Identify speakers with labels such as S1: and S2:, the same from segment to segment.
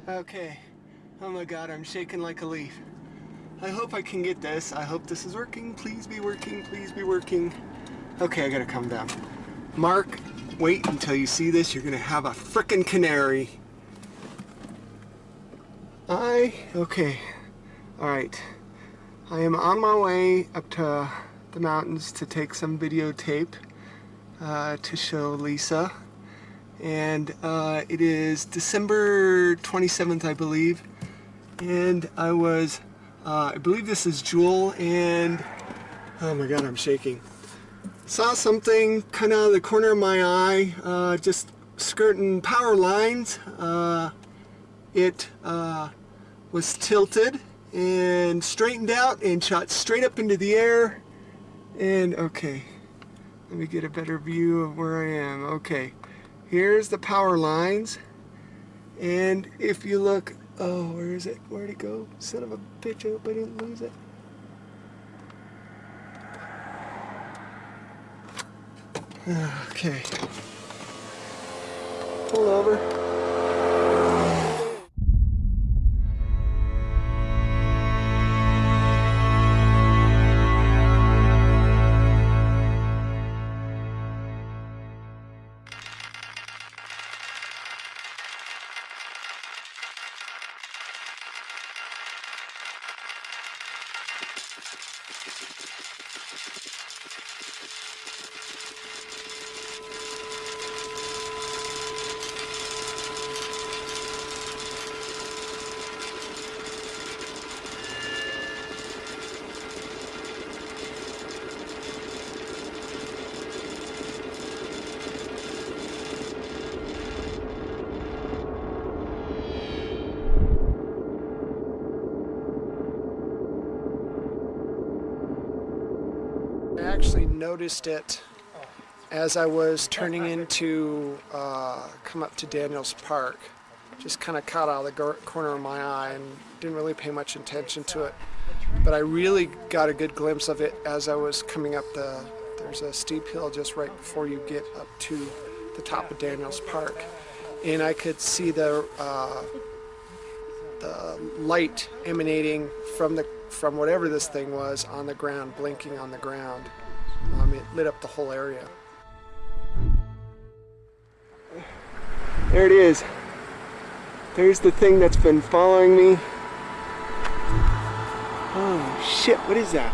S1: Okay. Oh my god, I'm shaking like a leaf. I hope I can get this. I hope this is working. Please be working. Please be working. Okay, I gotta calm down. Mark, wait until you see this. You're gonna have a frickin' canary. Okay. Alright. I am on my way up to the mountains to take some videotape to show Lisa. And it is December 27th, I believe. And I believe this is Jewel, and oh my god, I'm shaking. Saw something kind of out of the corner of my eye, just skirting power lines. It was tilted and straightened out and shot straight up into the air. And okay, let me get a better view of where I am. Okay, here's the power lines. And if you look, oh, where is it? Where'd it go? Son of a bitch, I hope I didn't lose it. Okay. Pull over. I actually noticed it as I was turning into come up to Daniels Park. Just kind of caught out of the corner of my eye and didn't really pay much attention to it. But I really got a good glimpse of it as I was coming up there's a steep hill just right before you get up to the top of Daniels Park. And I could see the light emanating from whatever this thing was on the ground, blinking on the ground. It lit up the whole area. There it is. There's the thing that's been following me. Oh shit, what is that?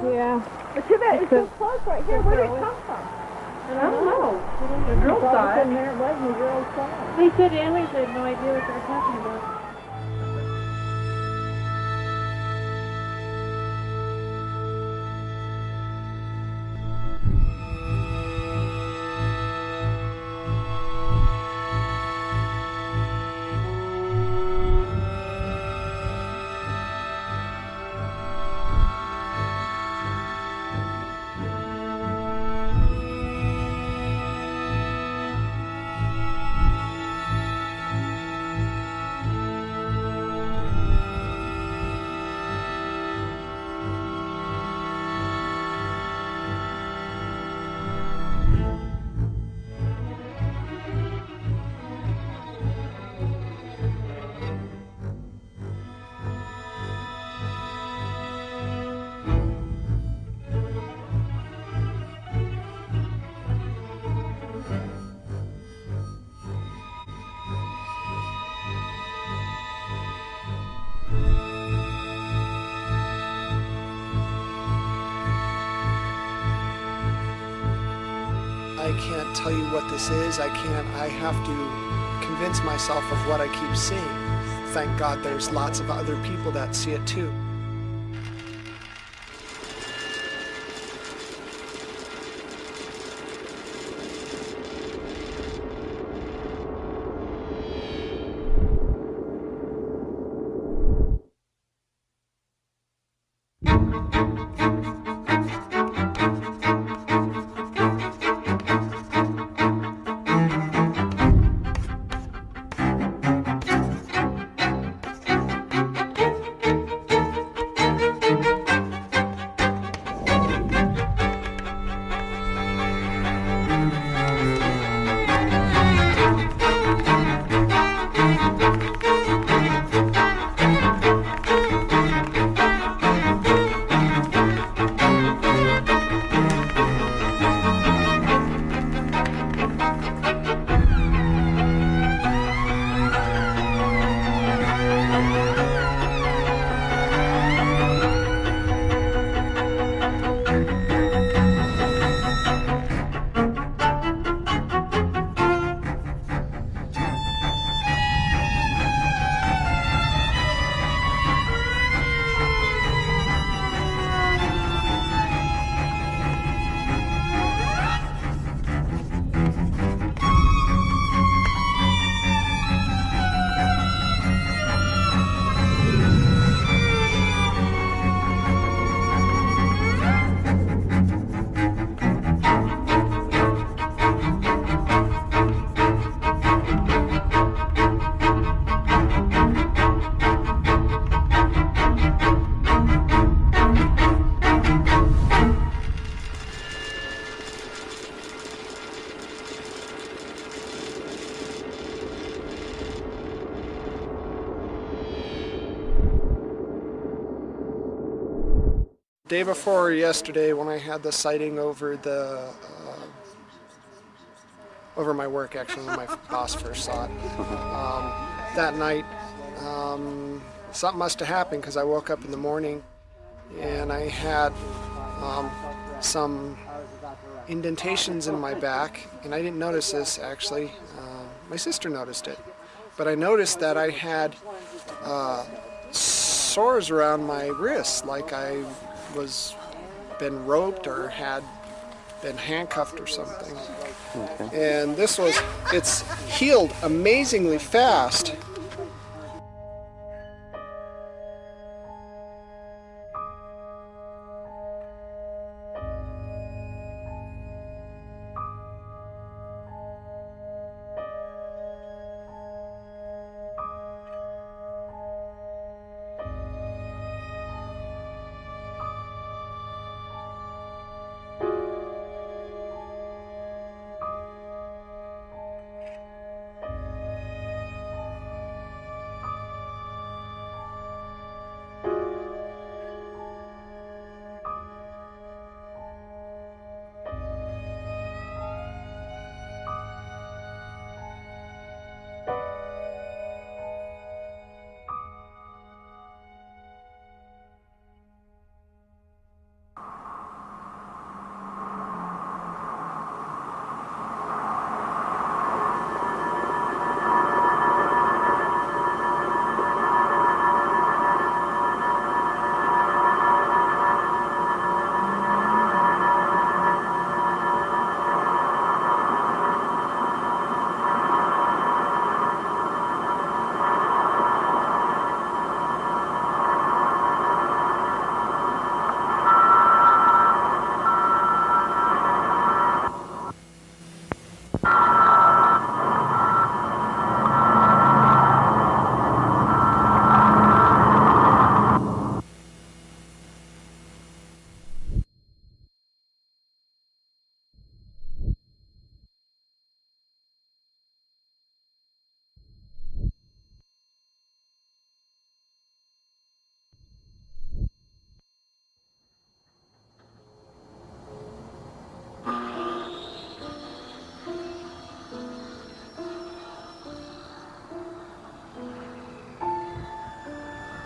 S2: Yeah. But too bad it's so close right here. Where did it come from? I don't know. The girls saw it. There it was, and the girls saw it. They said aliens had no idea what they were talking about.
S1: I can't tell you what this is. I have to convince myself of what I keep seeing. Thank God there's lots of other people that see it too. day before yesterday, when I had the sighting over over my work, actually, when my boss first saw it, that night, something must have happened because I woke up in the morning and I had some indentations in my back, and I didn't notice this actually. My sister noticed it, but I noticed that I had sores around my wrists, like I was been roped or had been handcuffed or something. Okay. And it's healed amazingly fast.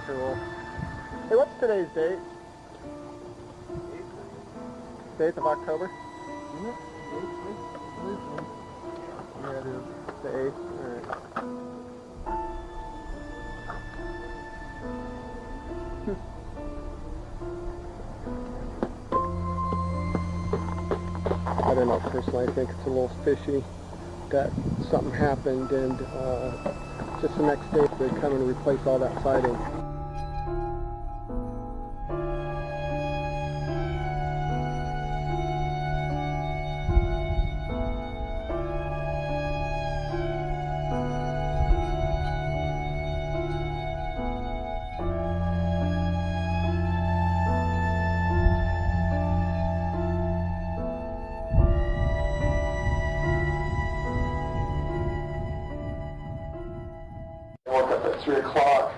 S1: Cool. Hey, what's today's date? 8th of October? Yeah, it is. The 8th. Alright. I don't know, personally I think it's a little fishy that something happened and just the next day they come and replace all that siding. I woke up at 3 o'clock.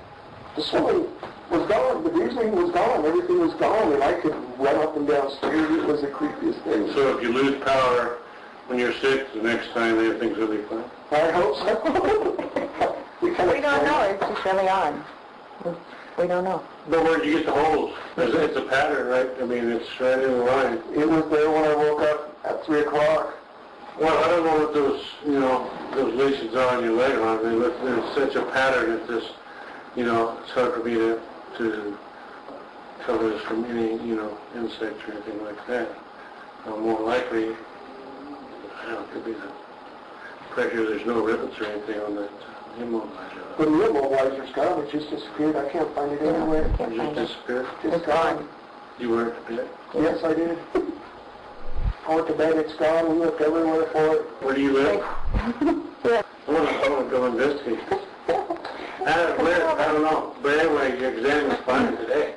S1: The swimming was gone, the reasoning was gone, everything was gone, and I could run up and down stairs. It was the creepiest thing.
S3: So if you lose power when you're sick, the next time everything's really fine?
S2: I hope so. We don't know, it's just really odd. We don't know.
S3: But where'd you get the holes? It's a pattern, right? I mean, it's right in the line.
S2: It was there when I woke up at 3 o'clock.
S3: Well, I don't know what those, those lesions are on your leg, I mean, there's such a pattern that this, it's hard for me to cover this from any, insects or anything like that. More likely, I don't know, it could be the pressure, there's no rivets or anything on that immobilizer.
S2: The immobilizer's gone, it just disappeared, I can't find it anywhere.
S3: It just disappeared?
S2: It's gone.
S3: You were at bed?
S2: Yes, I did. I went to bed, it's gone, we looked everywhere for it.
S3: Where do you live? I want to go investigate. I don't know. But anyway, your exam is fine today.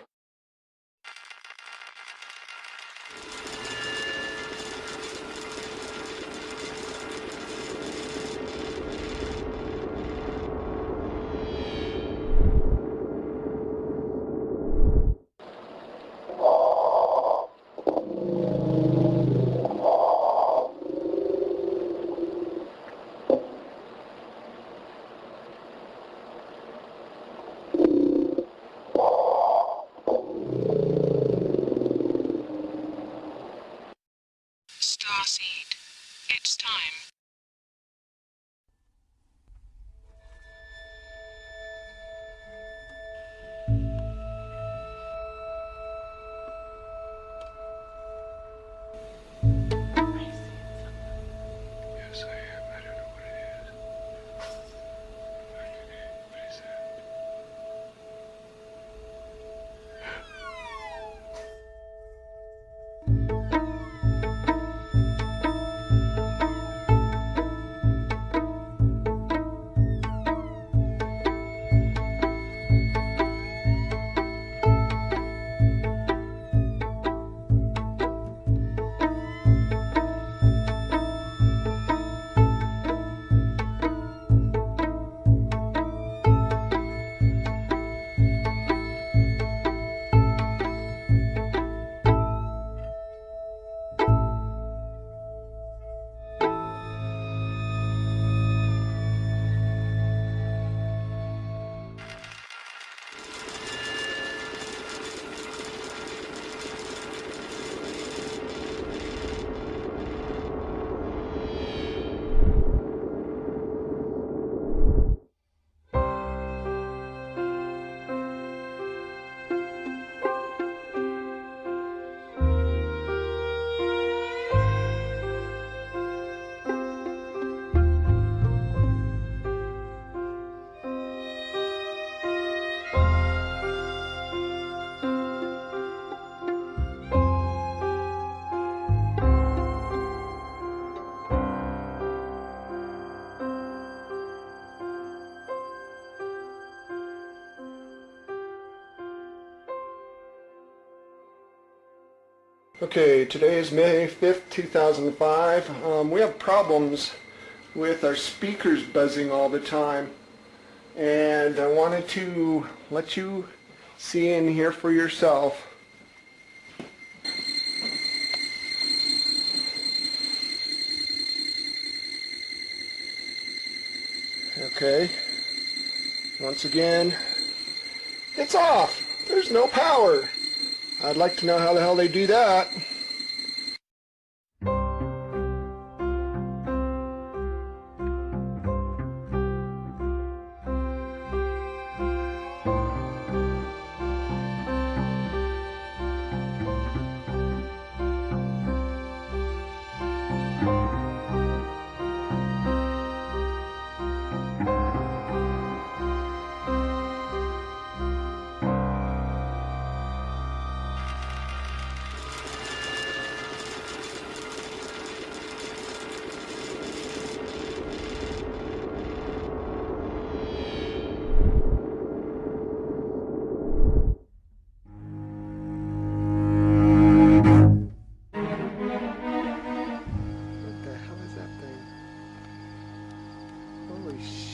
S4: takes time.
S3: Yes, I am. I don't know what it is. What is that? Okay, today is May 5th, 2005. We have problems with our speakers buzzing all the time, and I wanted to let you see and hear for yourself. Okay, once again, it's off. There's no power. I'd like to know how the hell they do that.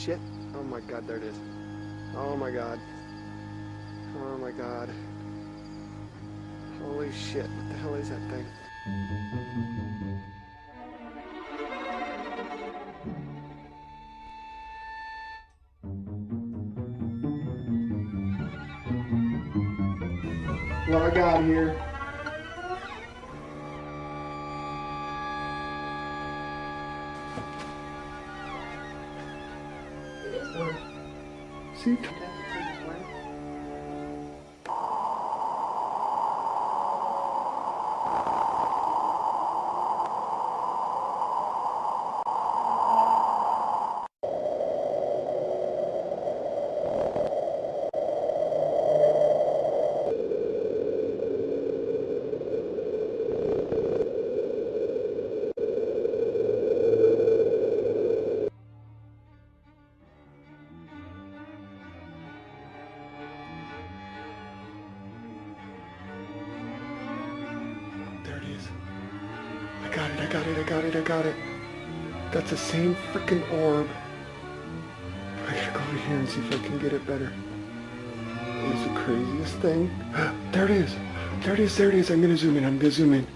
S3: Shit. Oh my god, there it is. Oh my god. Oh my god. Holy shit, what the hell is that thing? What I got here? See? I got it. That's the same freaking orb. I gotta go over here and see if I can get it better. It's the craziest thing. There it is. There it is. There it is. I'm gonna zoom in.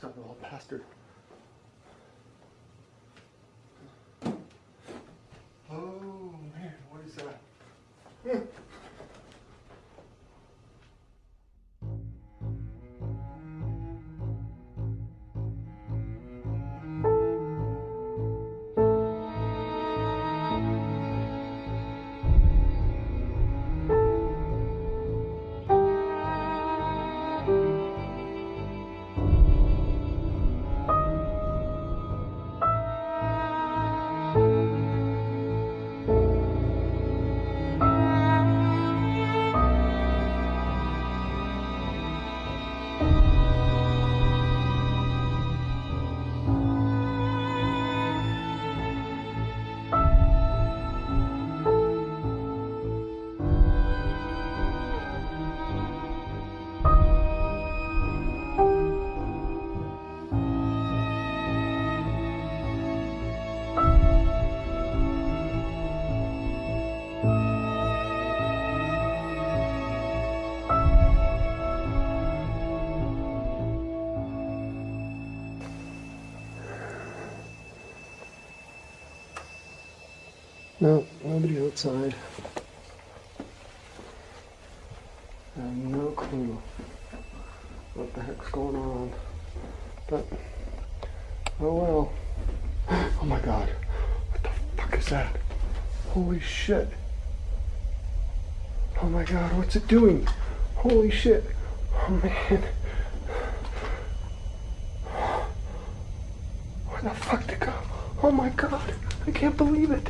S1: So they're all plastered. Oh man, what is that? No, nobody outside. I have no clue what the heck's going on. But, oh well. Oh my god. What the fuck is that? Holy shit. Oh my god, what's it doing? Holy shit. Oh man. Where the fuck did it go? Oh my god. I can't believe it.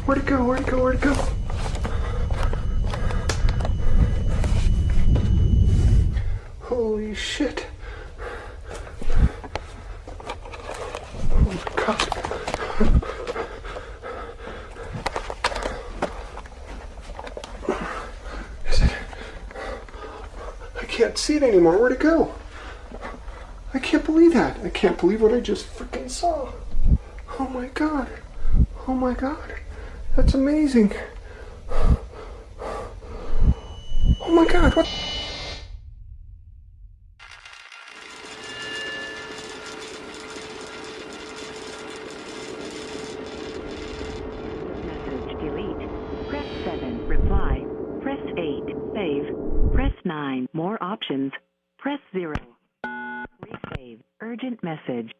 S1: Where'd it go? Where'd it go? Where'd it go? Holy shit. Oh my god. Is it? I can't see it anymore. Where'd it go? I can't believe that. I can't believe what I just freaking saw. Oh my god. Oh my god. That's amazing. Oh my god, what?
S4: Message delete. Press 7, reply. Press 8, save. Press 9, more options. Press 0. Resave. Urgent message.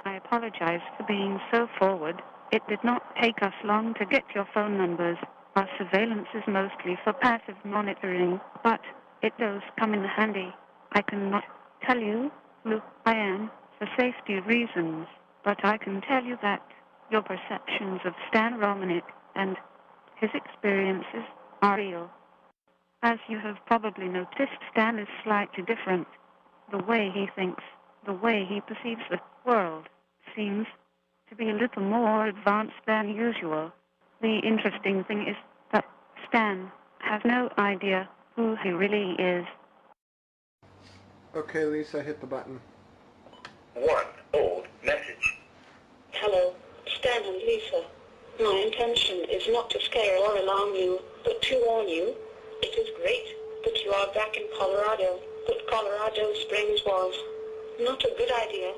S5: I apologize for being so forward. It did not take us long to get your phone numbers. Our surveillance is mostly for passive monitoring, but it does come in handy. I cannot tell you who I am for safety reasons, but I can tell you that your perceptions of Stan Romanek and his experiences are real. As you have probably noticed, Stan is slightly different. The way he thinks, the way he perceives the world, seems to be a little more advanced than usual. The interesting thing is that Stan has no idea who he really is.
S1: Okay, Lisa, hit the button.
S6: 1 old message.
S7: Hello, Stan and Lisa. My intention is not to scare or alarm you, but to warn you. It is great that you are back in Colorado, but Colorado Springs was not a good idea.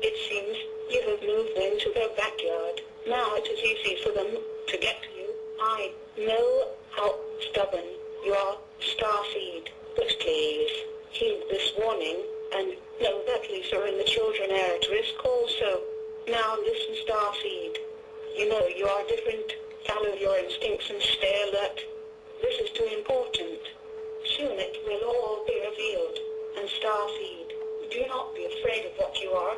S7: It seems you have moved into their backyard. Now it is easy for them to get to you. I know how stubborn you are, Starseed, but please heed this warning and know that Lisa and the children are at risk also. Now listen, Starseed. You know you are different. Follow your instincts and stay alert. This is too important. Soon it will all be revealed. And Starseed, do not be afraid of what you are.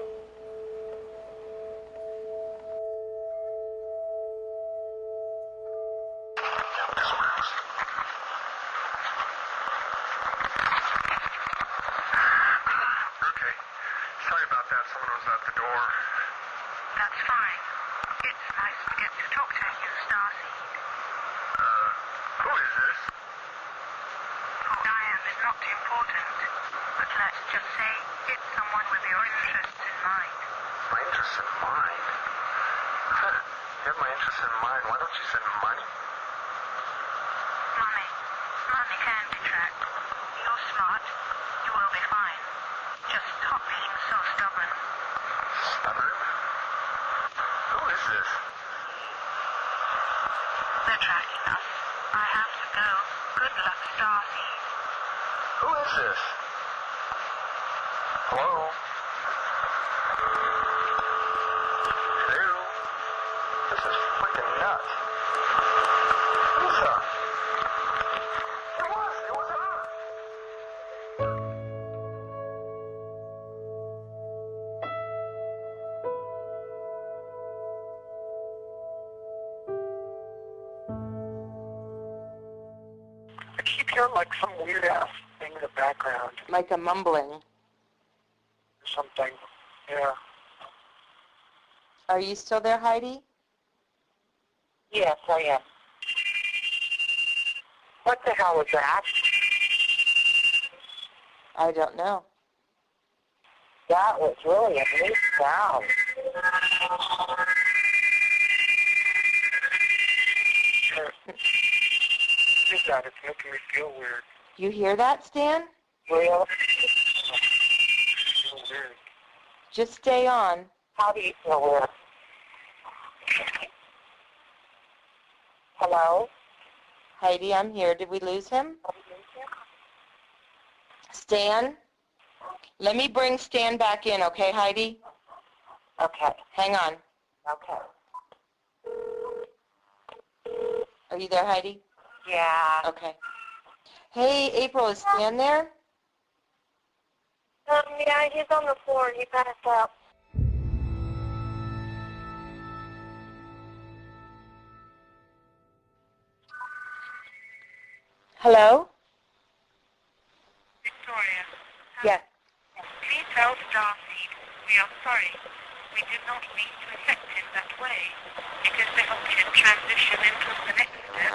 S3: Okay. Sorry about that. Someone was at the door.
S5: That's fine. It's nice to get to talk to you, Starseed.
S3: Who is this?
S5: Who I am is not important, but let's just say it's someone with your interests in mind.
S3: My interests in mind? You have my interests in mind. Why don't you send money?
S5: Money. Money can be tracked. You're smart.
S6: this?
S5: They're tracking us. I have to go. Good luck, Starseed.
S6: Who is this? Hello? Hello? This is freaking nuts. Lisa! It was her! I keep hearing like some weird ass thing in the background.
S8: Like a mumbling.
S6: Something. Yeah.
S8: Are you still there, Heidi?
S9: Yes, I am. What the hell was that?
S8: I don't know.
S9: That was really a neat sound.
S6: Get that, it's making me feel weird.
S8: You hear that, Stan?
S9: Real?
S6: Feel weird.
S8: Just stay on.
S9: How do you feel weird? Hello?
S8: Heidi, I'm here. Did we lose him? Stan? Let me bring Stan back in, okay, Heidi?
S9: Okay.
S8: Hang on.
S9: Okay.
S8: Are you there, Heidi?
S9: Yeah.
S8: Okay. Hey, April, is Stan there?
S9: Yeah, he's on the floor. He passed out.
S8: Hello?
S5: Victoria.
S8: Yes.
S5: Please tell Starseed we are sorry. We did not mean to affect him that way. It is to help him transition into the next step.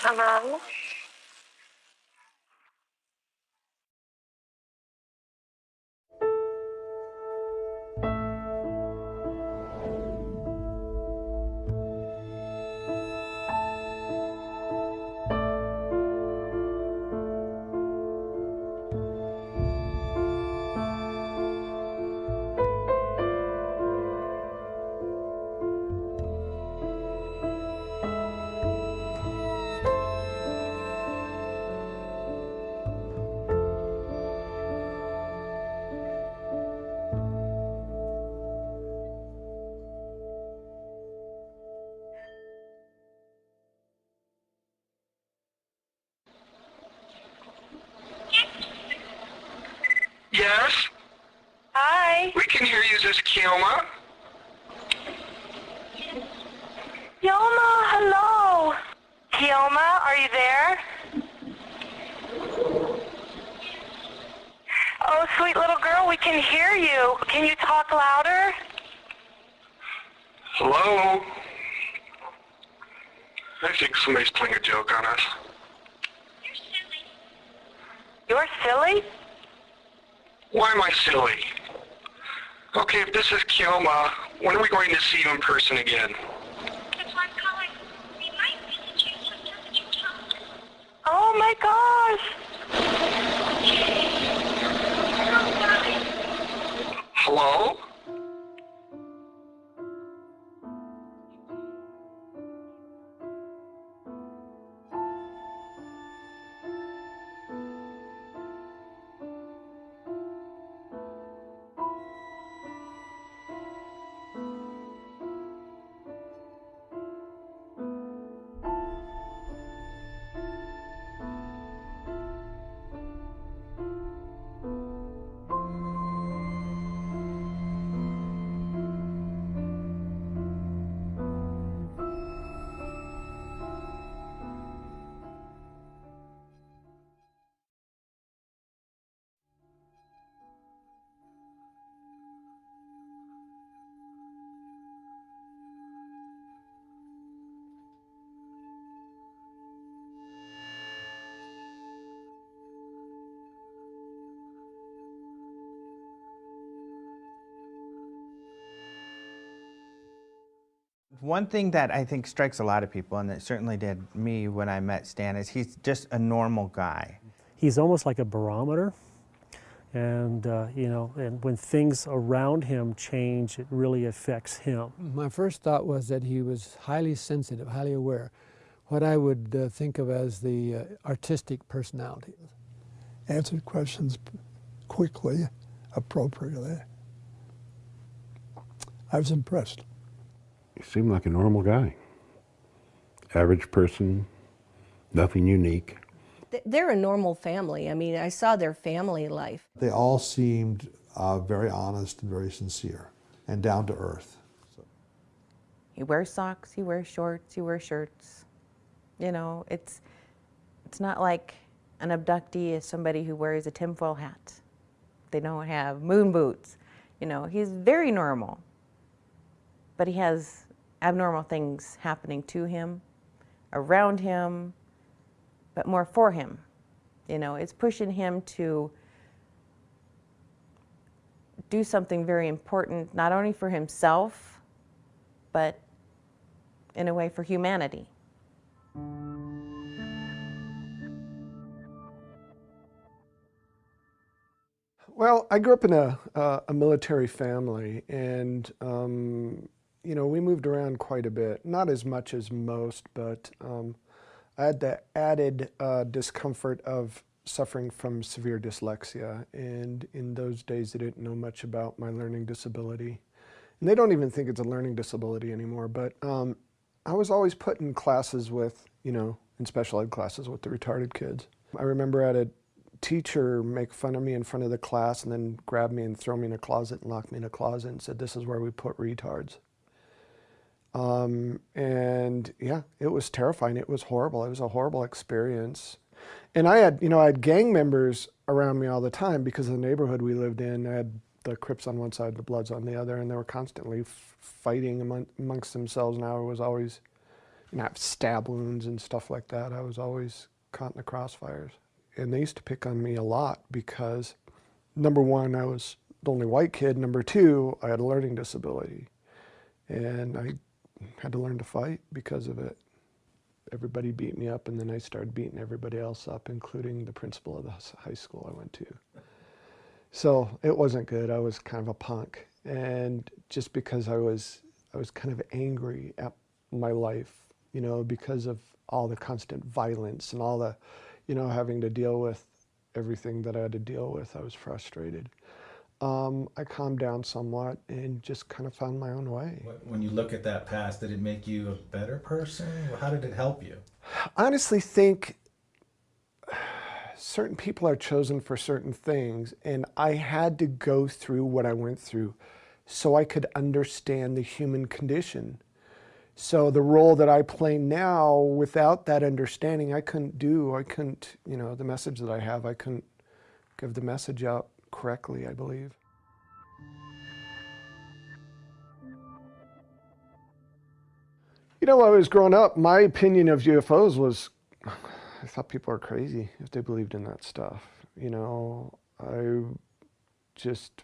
S9: Hello?
S6: Yes?
S2: Hi.
S6: We can hear you. Is this Kioma?
S2: Yoma, hello. Kioma, are you there? Oh, sweet little girl, we can hear you. Can you talk louder?
S6: Hello? I think somebody's playing a joke on us.
S8: You're silly?
S6: Why am I silly? Okay, if this is Kioma, when are we going to see you in person again?
S7: That's why I'm calling. We might visit you sometime that you talk.
S8: Oh my gosh!
S6: Hello?
S10: One thing that I think strikes a lot of people, and it certainly did me when I met Stan, is he's just a normal guy.
S11: He's almost like a barometer, and you know, and when things around him change, it really affects him.
S12: My first thought was that he was highly sensitive, highly aware, what I would think of as the artistic personality.
S13: Answered questions quickly, appropriately. I was impressed.
S14: He seemed like a normal guy. Average person, nothing unique.
S15: They're a normal family. I mean, I saw their family life.
S16: They all seemed very honest and very sincere and down to earth. So.
S17: He wears socks, he wears shorts, he wears shirts. You know, it's not like an abductee is somebody who wears a tinfoil hat. They don't have moon boots. You know, he's very normal. But he has abnormal things happening to him, around him, but more for him. You know, it's pushing him to do something very important, not only for himself, but in a way for humanity.
S1: Well, I grew up in a military family, and you know, we moved around quite a bit. Not as much as most, but I had the added discomfort of suffering from severe dyslexia, and in those days they didn't know much about my learning disability. And they don't even think it's a learning disability anymore, but I was always put in classes with, you know, in special ed classes with the retarded kids. I remember I had a teacher make fun of me in front of the class and then grab me and throw me in a closet and lock me in a closet and said, "This is where we put retards." And yeah, it was terrifying. It was horrible. It was a horrible experience. And I had, you know, I had gang members around me all the time because of the neighborhood we lived in. I had the Crips on one side, the Bloods on the other, and they were constantly fighting amongst themselves. And I was always, you know, have stab wounds and stuff like that. I was always caught in the crossfires. And they used to pick on me a lot because, number one, I was the only white kid. Number two, I had a learning disability. And I had to learn to fight because of it. Everybody beat me up, and then I started beating everybody else up, including the principal of the high school I went to. So it wasn't good. I was kind of a punk. And just because I was kind of angry at my life, you know, because of all the constant violence and all the, you know, having to deal with everything that I had to deal with, I was frustrated. I calmed down somewhat and just kind of found my own way.
S18: When you look at that past, did it make you a better person? How did it help you?
S1: I honestly think certain people are chosen for certain things, and I had to go through what I went through so I could understand the human condition. So the role that I play now, without that understanding, I couldn't, you know, the message that I have, I couldn't give the message out correctly, I believe. You know, when I was growing up, my opinion of UFOs was, I thought people are crazy if they believed in that stuff. You know, I just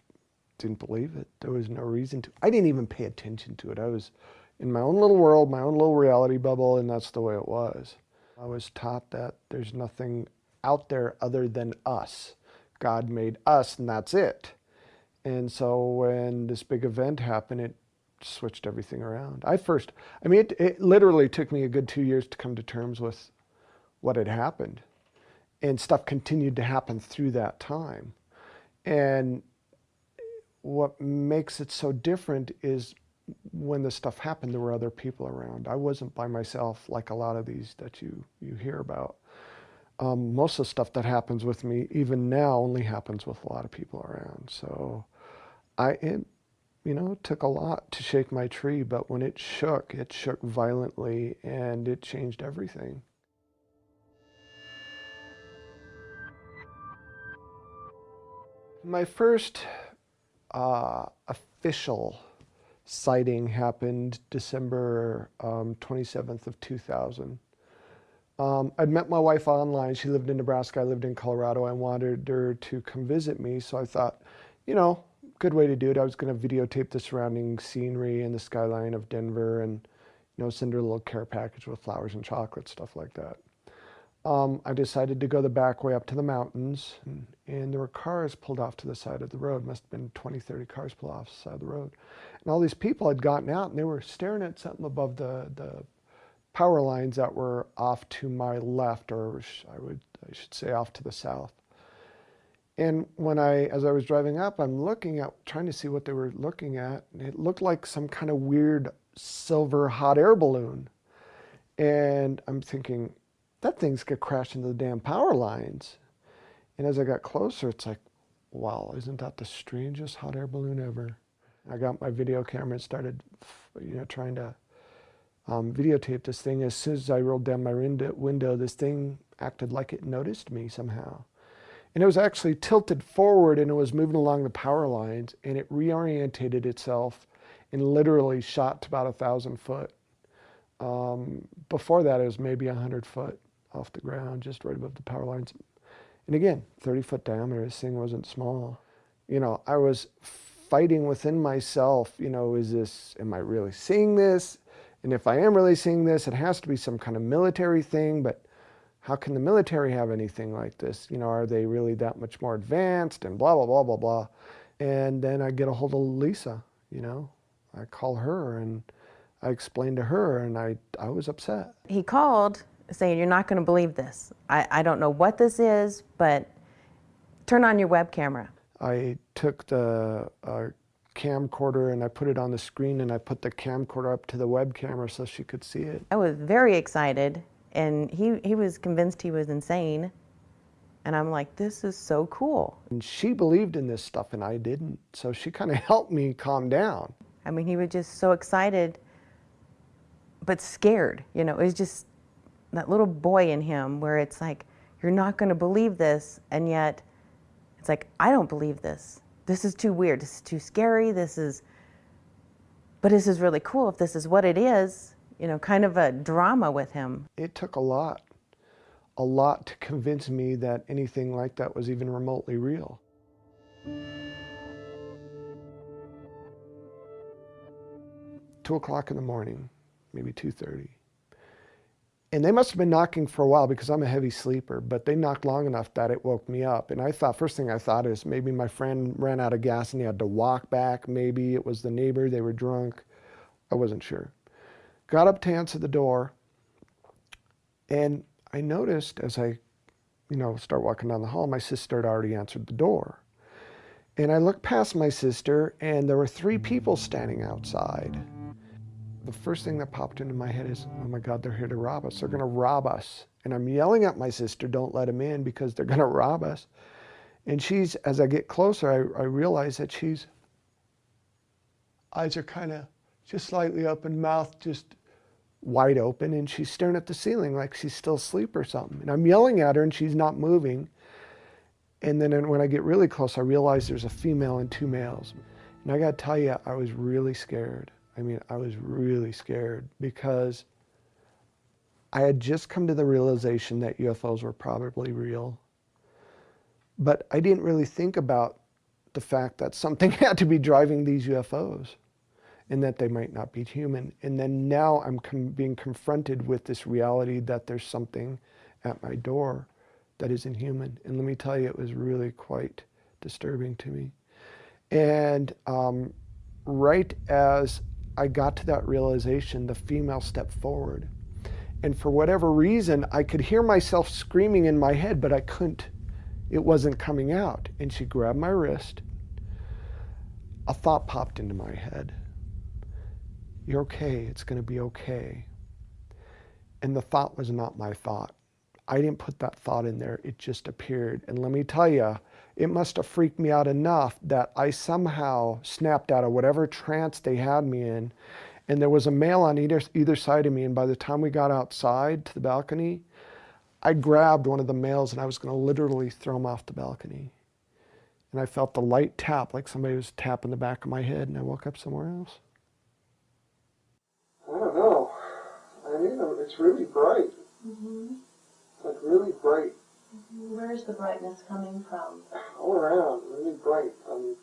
S1: didn't believe it. There was no reason to. I didn't even pay attention to it. I was in my own little world, my own little reality bubble, and that's the way it was. I was taught that there's nothing out there other than us. God made us, and that's it. And so when this big event happened, it switched everything around. I mean, it literally took me a good 2 years to come to terms with what had happened. And stuff continued to happen through that time. And what makes it so different is when this stuff happened, there were other people around. I wasn't by myself like a lot of these that you hear about. Most of the stuff that happens with me, even now, only happens with a lot of people around. So it took a lot to shake my tree, but when it shook violently, and it changed everything. My first official sighting happened December 27th of 2000. I'd met my wife online. She lived in Nebraska. I lived in Colorado. I wanted her to come visit me, so I thought, good way to do it. I was going to videotape the surrounding scenery and the skyline of Denver, and send her a little care package with flowers and chocolate, stuff like that. I decided to go the back way up to the mountains, and there were cars pulled off to the side of the road. Must have been 20, 30 cars pulled off the side of the road. And all these people had gotten out, and they were staring at something above the power lines that were off to my left, or I should say off to the south. And as I was driving up, I'm trying to see what they were looking at, and it looked like some kind of weird silver hot air balloon. And I'm thinking, that thing's gonna crash into the damn power lines. And as I got closer, it's like, wow, isn't that the strangest hot air balloon ever? I got my video camera and started, trying to videotape this thing. As soon as I rolled down my window, this thing acted like it noticed me somehow. And it was actually tilted forward, and it was moving along the power lines, and it reorientated itself and literally shot to about 1,000 foot. Before that, it was maybe 100 foot off the ground, just right above the power lines. And again, 30-foot diameter, this thing wasn't small. I was fighting within myself, am I really seeing this? And if I am really seeing this, it has to be some kind of military thing, but how can the military have anything like this? Are they really that much more advanced, and blah, blah, blah, blah, blah. And then I get a hold of Lisa, I call her, and I explained to her, and I was upset.
S17: He called saying, "You're not going to believe this. I don't know what this is, but turn on your web camera." I
S1: took the camcorder and I put it on the screen, and I put the camcorder up to the web camera so she could see it.
S17: I was very excited, and he was convinced he was insane. And I'm like, this is so cool.
S1: And she believed in this stuff, and I didn't. So she kind of helped me calm down.
S17: I mean, he was just so excited, but scared. It was just that little boy in him where it's like, you're not going to believe this, and yet it's like, I don't believe this. This is too weird. This is too scary. But this is really cool if this is what it is, kind of a drama with him.
S1: It took a lot to convince me that anything like that was even remotely real. 2 o'clock in the morning, maybe 2:30. And they must have been knocking for a while because I'm a heavy sleeper, but they knocked long enough that it woke me up. And first thing I thought is maybe my friend ran out of gas and he had to walk back. Maybe it was the neighbor, they were drunk. I wasn't sure. Got up to answer the door, and I noticed as I, start walking down the hall, my sister had already answered the door. And I looked past my sister, and there were 3 people standing outside. The first thing that popped into my head is, oh my God, they're here to rob us. They're going to rob us. And I'm yelling at my sister, don't let them in because they're going to rob us. And as I get closer, I realize that eyes are kind of just slightly open, mouth just wide open, and she's staring at the ceiling like she's still asleep or something. And I'm yelling at her, and she's not moving. And then when I get really close, I realize there's a female and 2 males. And I got to tell you, I was really scared. I mean, I was really scared because I had just come to the realization that UFOs were probably real. But I didn't really think about the fact that something had to be driving these UFOs and that they might not be human. And then now I'm being confronted with this reality that there's something at my door that isn't human. And let me tell you, it was really quite disturbing to me. And right as I got to that realization, the female stepped forward. And for whatever reason, I could hear myself screaming in my head, but I couldn't. It wasn't coming out. And she grabbed my wrist. A thought popped into my head. You're okay. It's going to be okay. And the thought was not my thought. I didn't put that thought in there. It just appeared. And let me tell you, it must have freaked me out enough that I somehow snapped out of whatever trance they had me in. And there was a male on either side of me. And by the time we got outside to the balcony, I grabbed one of the males and I was going to literally throw him off the balcony. And I felt the light tap, like somebody was tapping the back of my head, and I woke up somewhere else. I don't know. I mean, it's really bright.
S2: Mm-hmm.
S1: It's like really bright.
S2: Mm-hmm. Where's the brightness coming from?
S1: All around, really bright. I'm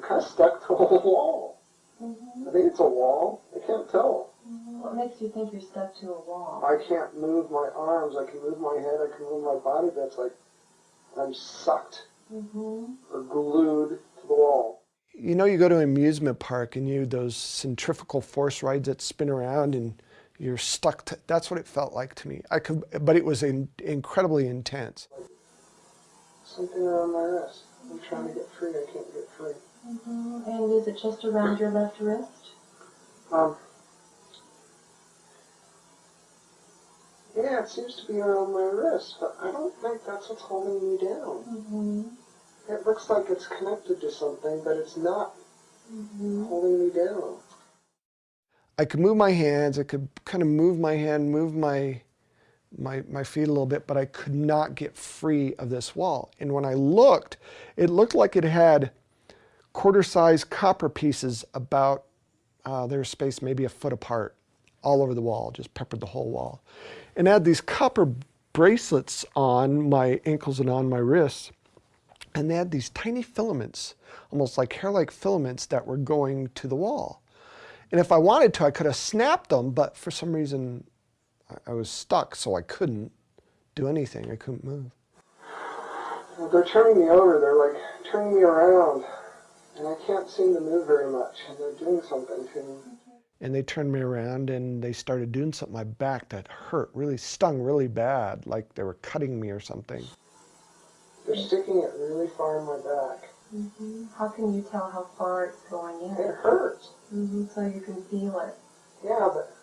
S1: kind of stuck to a wall.
S2: Mm-hmm.
S1: I think it's a wall. I can't tell.
S2: Mm-hmm. What makes you think you're stuck to a wall?
S1: I can't move my arms. I can move my head. I can move my body. But it's like I'm sucked or glued to the wall. You know, you go to an amusement park and those centrifugal force rides that spin around and you're stuck to, that's what it felt like to me. But it was incredibly intense. Something around my wrist. I'm trying to get free. I can't get free.
S2: Mm-hmm. And is it just around your left wrist?
S1: Yeah, it seems to be around my wrist, but I don't think that's what's holding me down.
S2: Mm-hmm.
S1: It looks like it's connected to something, but it's not holding me down. I could move my hands, I could kind of move my hand, move my feet a little bit, but I could not get free of this wall. And when I looked, it looked like it had quarter-sized copper pieces about their space maybe a foot apart, all over the wall, just peppered the whole wall. And I had these copper bracelets on my ankles and on my wrists, and they had these tiny filaments, almost like hair-like filaments that were going to the wall. And if I wanted to, I could have snapped them, but for some reason, I was stuck, so I couldn't do anything. I couldn't move. Well, they're turning me over. They're like turning me around, and I can't seem to move very much, and they're doing something to me. And they turned me around and they started doing something to my back that hurt, really stung really bad, like they were cutting me or something. They're sticking it really far in my back.
S2: Mm-hmm. How can you tell how far it's going in?
S1: It hurts.
S2: Mm-hmm. So you can feel it.
S1: Yeah, but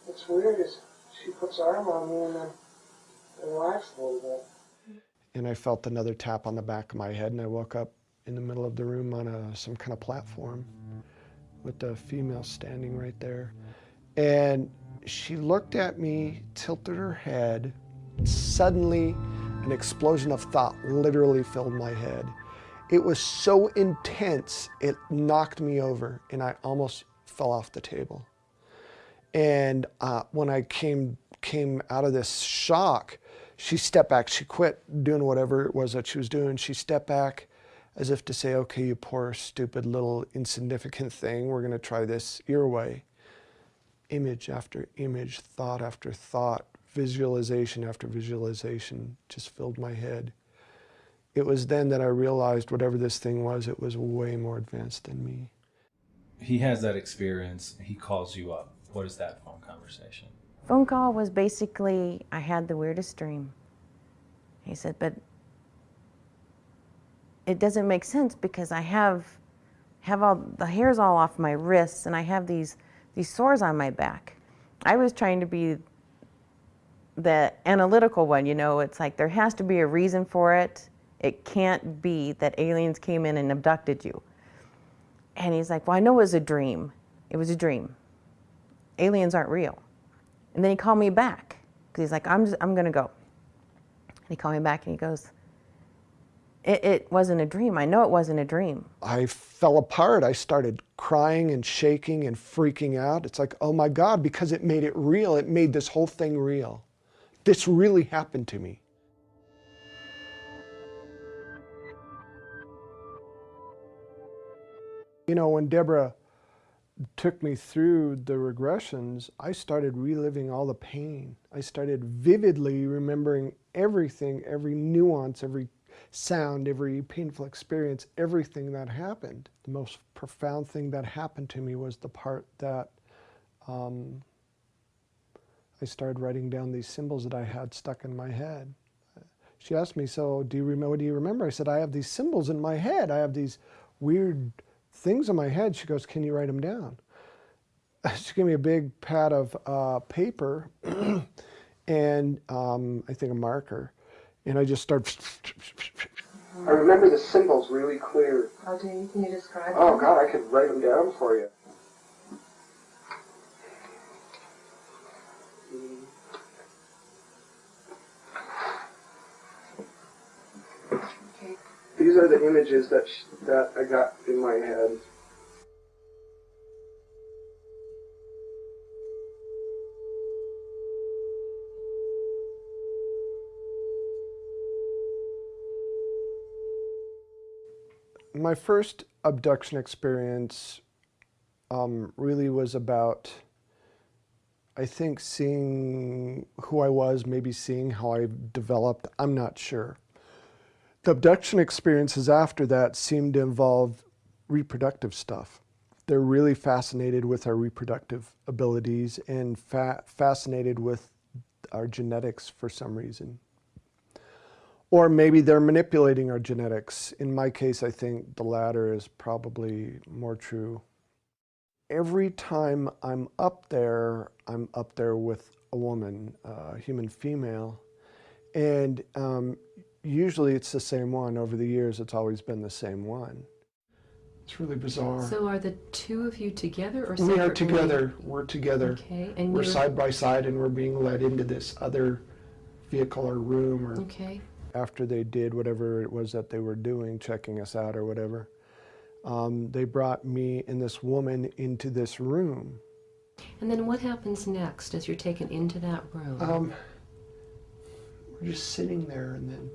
S1: it's weird is she puts her arm on me and then it relaxes a little bit. And I felt another tap on the back of my head and I woke up in the middle of the room on some kind of platform with the female standing right there. And she looked at me, tilted her head. Suddenly, an explosion of thought literally filled my head. It was so intense, it knocked me over, and I almost fell off the table. And when I came out of this shock, she stepped back. She quit doing whatever it was that she was doing. She stepped back, as if to say, okay, you poor, stupid, little, insignificant thing, we're going to try this your way. Image after image, thought after thought, visualization after visualization just filled my head. It was then that I realized whatever this thing was, it was way more advanced than me.
S18: He has that experience. He calls you up. What is that phone conversation?
S17: Phone call was basically, I had the weirdest dream. He said, but it doesn't make sense because I have all the hairs all off my wrists and I have these sores on my back. I was trying to be the analytical one, you know, it's like there has to be a reason for it. It can't be that aliens came in and abducted you. And he's like, well, I know it was a dream. It was a dream. Aliens aren't real. And then he called me back because he's like, I'm going to go. And he called me back and he goes, it wasn't a dream. I know it wasn't a dream.
S1: I fell apart. I started crying and shaking and freaking out. It's like, oh my God, because it made it real. It made this whole thing real. This really happened to me. You know, when Deborah took me through the regressions, I started reliving all the pain. I started vividly remembering everything, every nuance, every sound, every painful experience, everything that happened. The most profound thing that happened to me was the part that I started writing down these symbols that I had stuck in my head. She asked me, so what do you remember? I said, I have these symbols in my head. I have these weird things in my head. She goes, can you write them down? She gave me a big pad of paper and I think a marker. And I just started. I remember the symbols really clear.
S15: How do you, can you describe them?
S1: Oh God, I could write them down for you. These are the images that I got in my head. My first abduction experience really was about, I think, seeing who I was, maybe seeing how I developed. I'm not sure. The abduction experiences after that seemed to involve reproductive stuff. They're really fascinated with our reproductive abilities and fascinated with our genetics for some reason. Or maybe they're manipulating our genetics. In my case, I think the latter is probably more true. Every time I'm up there with a woman, a human female, and usually it's the same one. Over the years, it's always been the same one. It's really bizarre.
S19: So are the two of you together or
S1: separately?
S19: separately?
S1: We are together. We're together.
S19: Okay. And
S1: we're side by side, and we're being led into this other vehicle or room. Or
S19: okay.
S1: After they did whatever it was that they were doing, checking us out or whatever, they brought me and this woman into this room.
S19: And then what happens next as you're taken into that room?
S1: We're just sitting there, and then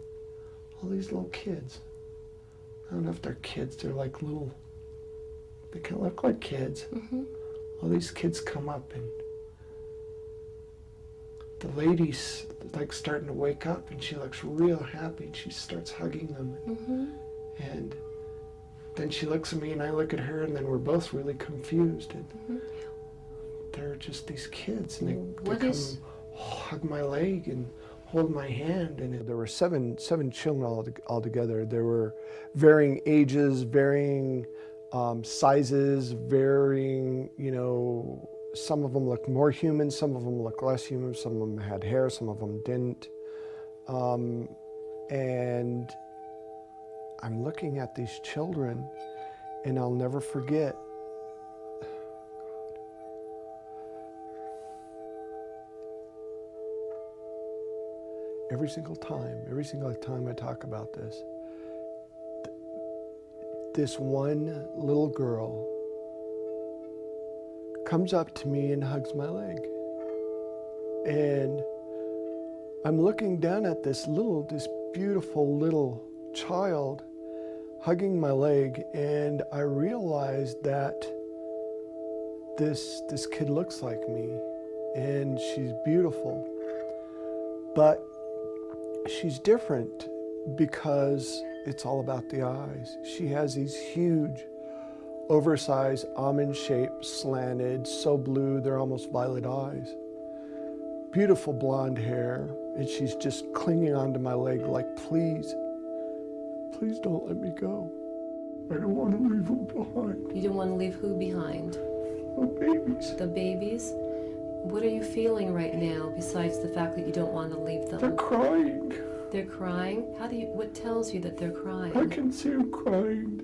S1: all these little kids. I don't know if they're kids. They're like little, they kind of look like kids.
S19: Mm-hmm.
S1: All these kids come up, and the lady's like starting to wake up, and she looks real happy, and she starts hugging them.
S19: Mm-hmm.
S1: And then she looks at me, and I look at her, and then we're both really confused. And
S19: mm-hmm.
S1: they're just these kids, and they come hug my leg and hold my hand. And there were seven children altogether. There were varying ages, varying sizes, varying, you know, some of them looked more human, some of them looked less human, some of them had hair, some of them didn't. And I'm looking at these children, and I'll never forget, every single time I talk about this, this one little girl comes up to me and hugs my leg. And I'm looking down at this beautiful little child hugging my leg, and I realized that this kid looks like me, and she's beautiful. But she's different because it's all about the eyes. She has these huge, oversized, almond-shaped, slanted, so blue they're almost violet eyes. Beautiful blonde hair, and she's just clinging onto my leg like, please, please don't let me go. I don't want to leave them behind.
S19: You don't want to leave who behind?
S1: The babies.
S19: The babies? What are you feeling right now besides the fact that you don't want to leave them?
S1: They're crying.
S19: They're crying? What tells you that they're crying?
S1: I can see them crying.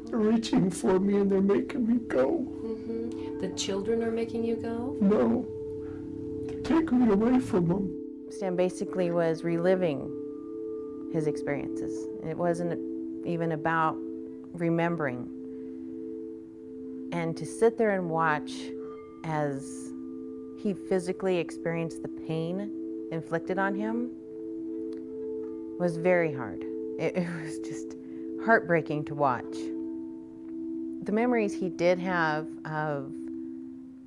S1: They're reaching for me, and they're making me go.
S19: Mm-hmm. The children are making you go?
S1: No. They're taking me away from them.
S17: Stan basically was reliving his experiences. It wasn't even about remembering. And to sit there and watch as he physically experienced the pain inflicted on him was very hard. It was just heartbreaking to watch. The memories he did have of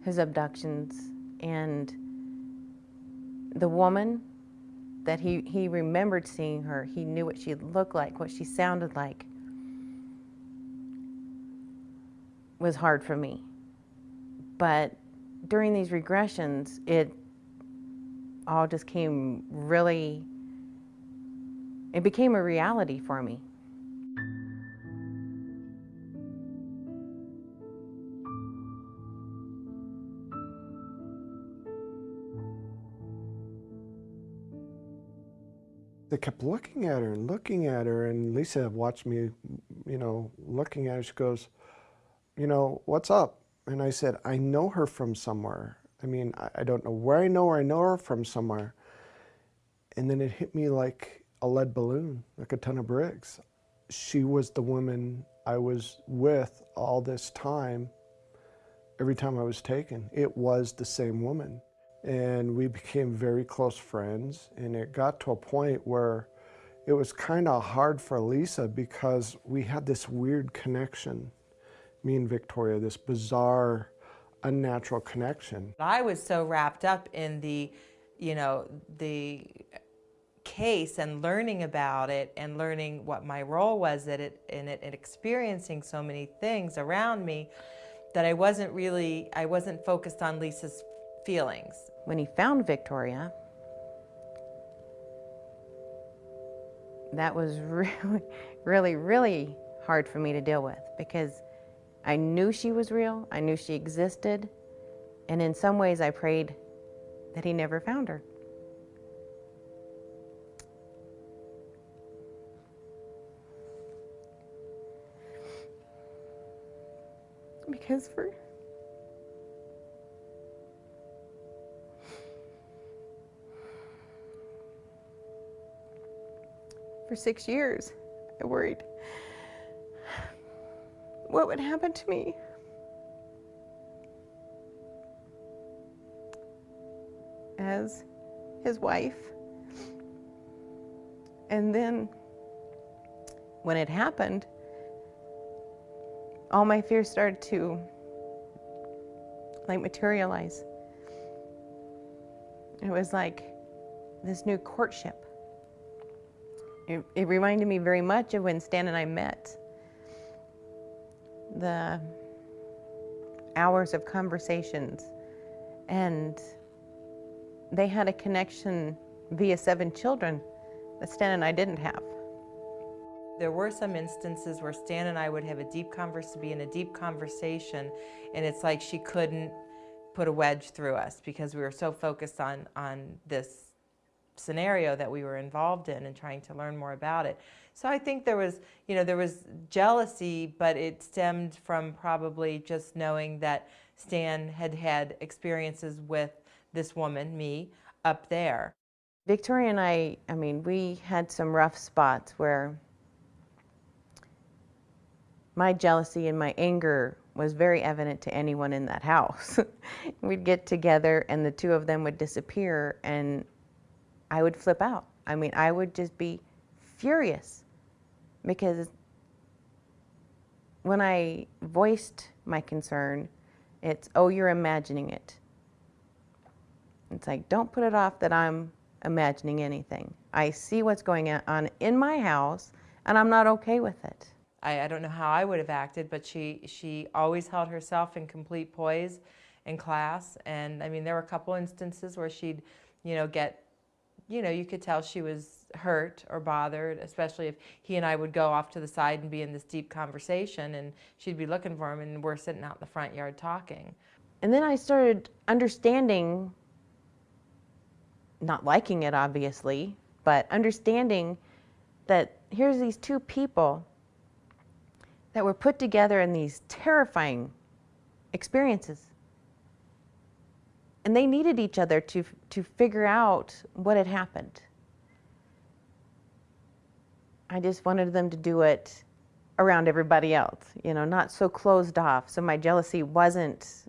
S17: his abductions and the woman that he remembered seeing her, he knew what she looked like, what she sounded like, was hard for me. But during these regressions, it all just came really, it became a reality for me.
S1: They kept looking at her, and Lisa watched me, you know, looking at her. She goes, you know, what's up? And I said, I know her from somewhere. I mean, I don't know where I know her. I know her from somewhere. And then it hit me like a lead balloon, like a ton of bricks. She was the woman I was with all this time, every time I was taken. It was the same woman. And we became very close friends, and it got to a point where it was kind of hard for Lisa because we had this weird connection, me and Victoria, this bizarre, unnatural connection.
S20: I was so wrapped up in the, you know, the case and learning about it and learning what my role was in it and experiencing so many things around me that I wasn't focused on Lisa's feelings.
S17: When he found Victoria, that was really hard for me to deal with because I knew she was real, I knew she existed, and in some ways I prayed that he never found her. Because for 6 years, I worried what would happen to me. As his wife. And then when it happened, all my fears started to materialize. It was like this new courtship. It reminded me very much of when Stan and I met. The hours of conversations, and they had a connection via 7 children that Stan and I didn't have.
S20: There were some instances where Stan and I would have be in a deep conversation, and it's like she couldn't put a wedge through us because we were so focused on this scenario that we were involved in and trying to learn more about it. So I think there was jealousy, but it stemmed from probably just knowing that Stan had had experiences with this woman, me, up there.
S17: Victoria and I mean, we had some rough spots where my jealousy and my anger was very evident to anyone in that house. We'd get together and the two of them would disappear and I would flip out. I mean, I would just be furious because when I voiced my concern, it's, oh, you're imagining it. It's like, don't put it off that I'm imagining anything. I see what's going on in my house and I'm not okay with it.
S20: I don't know how I would have acted, but she always held herself in complete poise in class. And I mean, there were a couple instances where she'd, you could tell she was hurt or bothered, especially if he and I would go off to the side and be in this deep conversation and she'd be looking for him and we're sitting out in the front yard talking.
S17: And then I started understanding, not liking it obviously, but understanding that here's these two people that were put together in these terrifying experiences. And they needed each other to figure out what had happened. I just wanted them to do it around everybody else, not so closed off. So my jealousy wasn't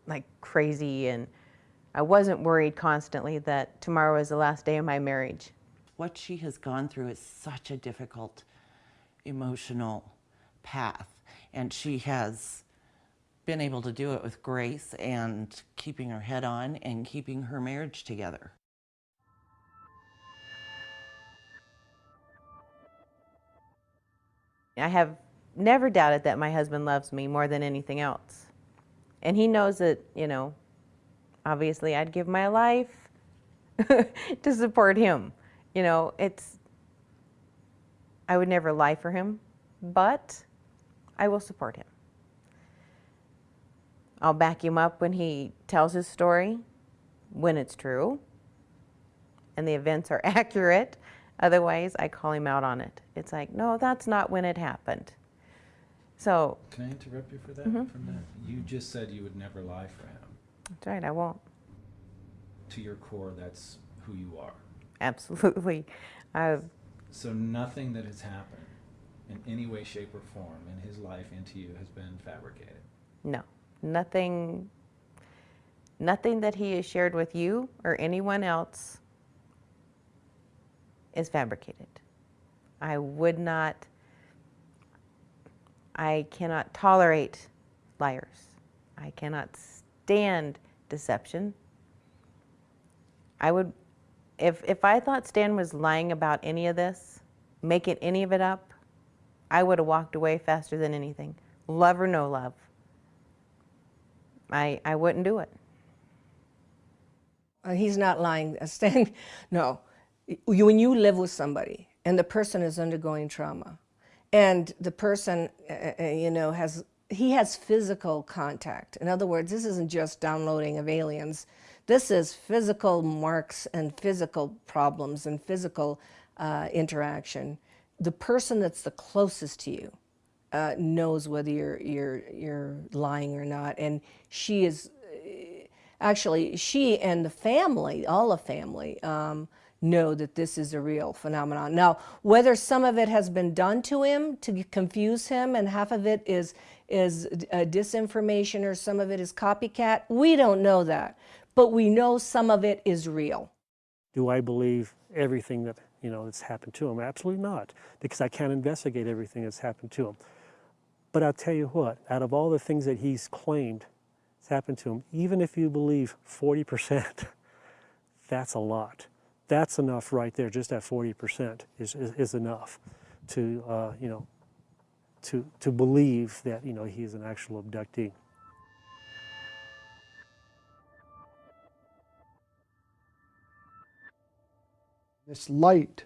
S17: like crazy and I wasn't worried constantly that tomorrow is the last day of my marriage.
S21: What she has gone through is such a difficult emotional path. and she has been able to do it with grace and keeping her head on and keeping her marriage together.
S17: I have never doubted that my husband loves me more than anything else. And he knows that, you know, obviously I'd give my life to support him. You know, I would never lie for him, but I will support him. I'll back him up when he tells his story, when it's true, and the events are accurate. Otherwise, I call him out on it. It's like, no, that's not when it happened. So.
S18: Can I interrupt you for that?
S17: Mm-hmm.
S18: For a minute? You just said you would never lie for him.
S17: That's right, I won't.
S18: To your core, that's who you are.
S17: Absolutely.
S18: So nothing that has happened in any way, shape, or form in his life and to you has been fabricated?
S17: No. Nothing that he has shared with you or anyone else is fabricated. I cannot tolerate liars. I cannot stand deception. If I thought Stan was lying about any of this, making any of it up, I would have walked away faster than anything. Love or no love. I wouldn't do it.
S15: He's not lying. Stan, no. When you live with somebody and the person is undergoing trauma and the person, you know, he has physical contact. In other words, this isn't just downloading of aliens. This is physical marks and physical problems and physical interaction. The person that's the closest to you knows whether you're lying or not, and she is actually, she and the family, all the family, know that this is a real phenomenon. Now, whether some of it has been done to him to confuse him, and half of it is disinformation, or some of it is copycat, we don't know that, but we know some of it is real.
S11: Do I believe everything that, you know, that's happened to him? Absolutely not, because I can't investigate everything that's happened to him. But I'll tell you what, out of all the things that he's claimed has happened to him, even if you believe 40%, that's a lot. That's enough right there. Just that 40% is enough to, you know, to believe that, you know, he's an actual abductee.
S1: This light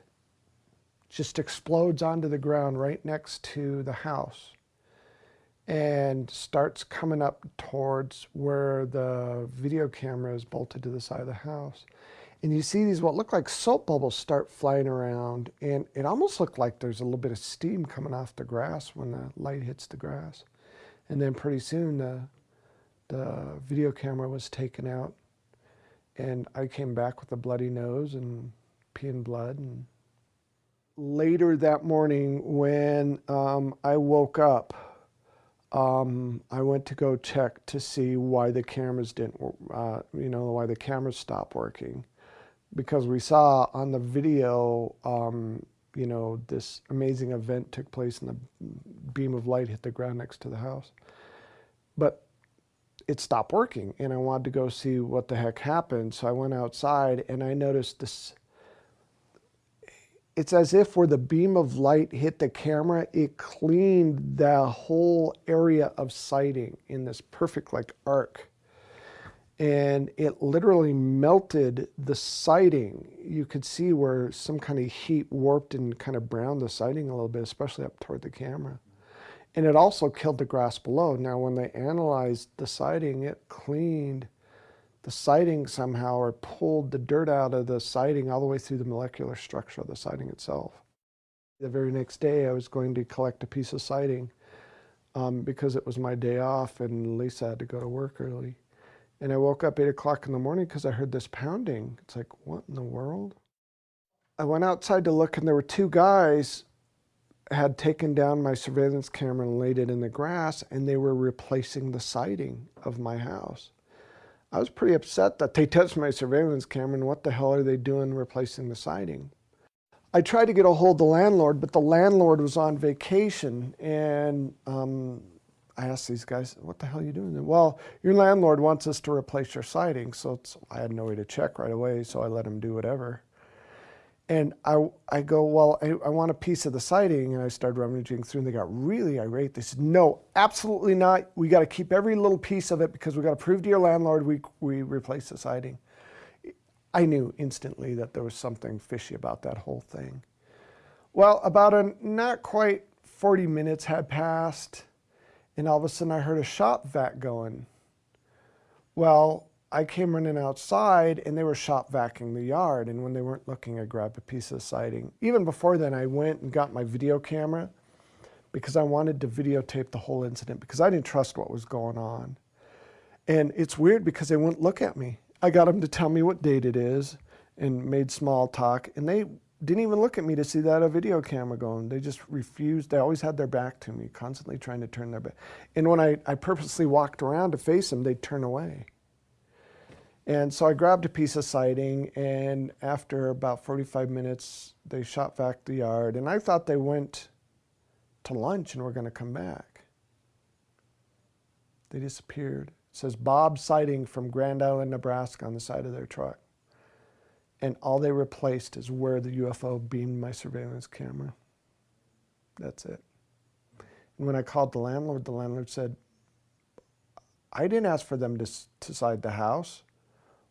S1: just explodes onto the ground right next to the house and starts coming up towards where the video camera is bolted to the side of the house. And you see these what look like soap bubbles start flying around, and it almost looked like there's a little bit of steam coming off the grass when the light hits the grass. And then pretty soon the video camera was taken out, and I came back with a bloody nose and peeing blood. And later that morning when I woke up, I went to go check to see why the cameras didn't, you know, why the cameras stopped working. Because we saw on the video, you know, this amazing event took place and the beam of light hit the ground next to the house. But it stopped working, and I wanted to go see what the heck happened. So I went outside and I noticed this. It's as if where the beam of light hit the camera, it cleaned the whole area of sighting in this perfect like arc. And it literally melted the siding. You could see where some kind of heat warped and kind of browned the siding a little bit, especially up toward the camera. And it also killed the grass below. Now, when they analyzed the siding, it cleaned the siding somehow, or pulled the dirt out of the siding all the way through the molecular structure of the siding itself. The very next day, I was going to collect a piece of siding because it was my day off and Lisa had to go to work early. And I woke up 8 o'clock in the morning because I heard this pounding. It's like, what in the world? I went outside to look, and there were two guys had taken down my surveillance camera and laid it in the grass, and they were replacing the siding of my house. I was pretty upset that they touched my surveillance camera, and what the hell are they doing replacing the siding? I tried to get a hold of the landlord, but the landlord was on vacation, and I asked these guys, what the hell are you doing? Well, your landlord wants us to replace your siding. So I had no way to check right away, so I let him do whatever. And I go, well, I want a piece of the siding. And I started rummaging through, and they got really irate. They said, no, absolutely not. We got to keep every little piece of it because we got to prove to your landlord we replace the siding. I knew instantly that there was something fishy about that whole thing. Well, about not quite 40 minutes had passed, and all of a sudden I heard a shop vac going. Well, I came running outside, and they were shop vacuuming the yard, and when they weren't looking, I grabbed a piece of siding. Even before then, I went and got my video camera because I wanted to videotape the whole incident because I didn't trust what was going on. And it's weird because they wouldn't look at me. I got them to tell me what date it is and made small talk, and they didn't even look at me to see that a video camera going. They just refused. They always had their back to me, constantly trying to turn their back. And when I purposely walked around to face them, they'd turn away. And so I grabbed a piece of siding, and after about 45 minutes, they shot vac the yard, and I thought they went to lunch and were going to come back. They disappeared. It says Bob Siding from Grand Island, Nebraska on the side of their truck. And all they replaced is where the UFO beamed my surveillance camera. That's it. And when I called the landlord said, I didn't ask for them to side the house.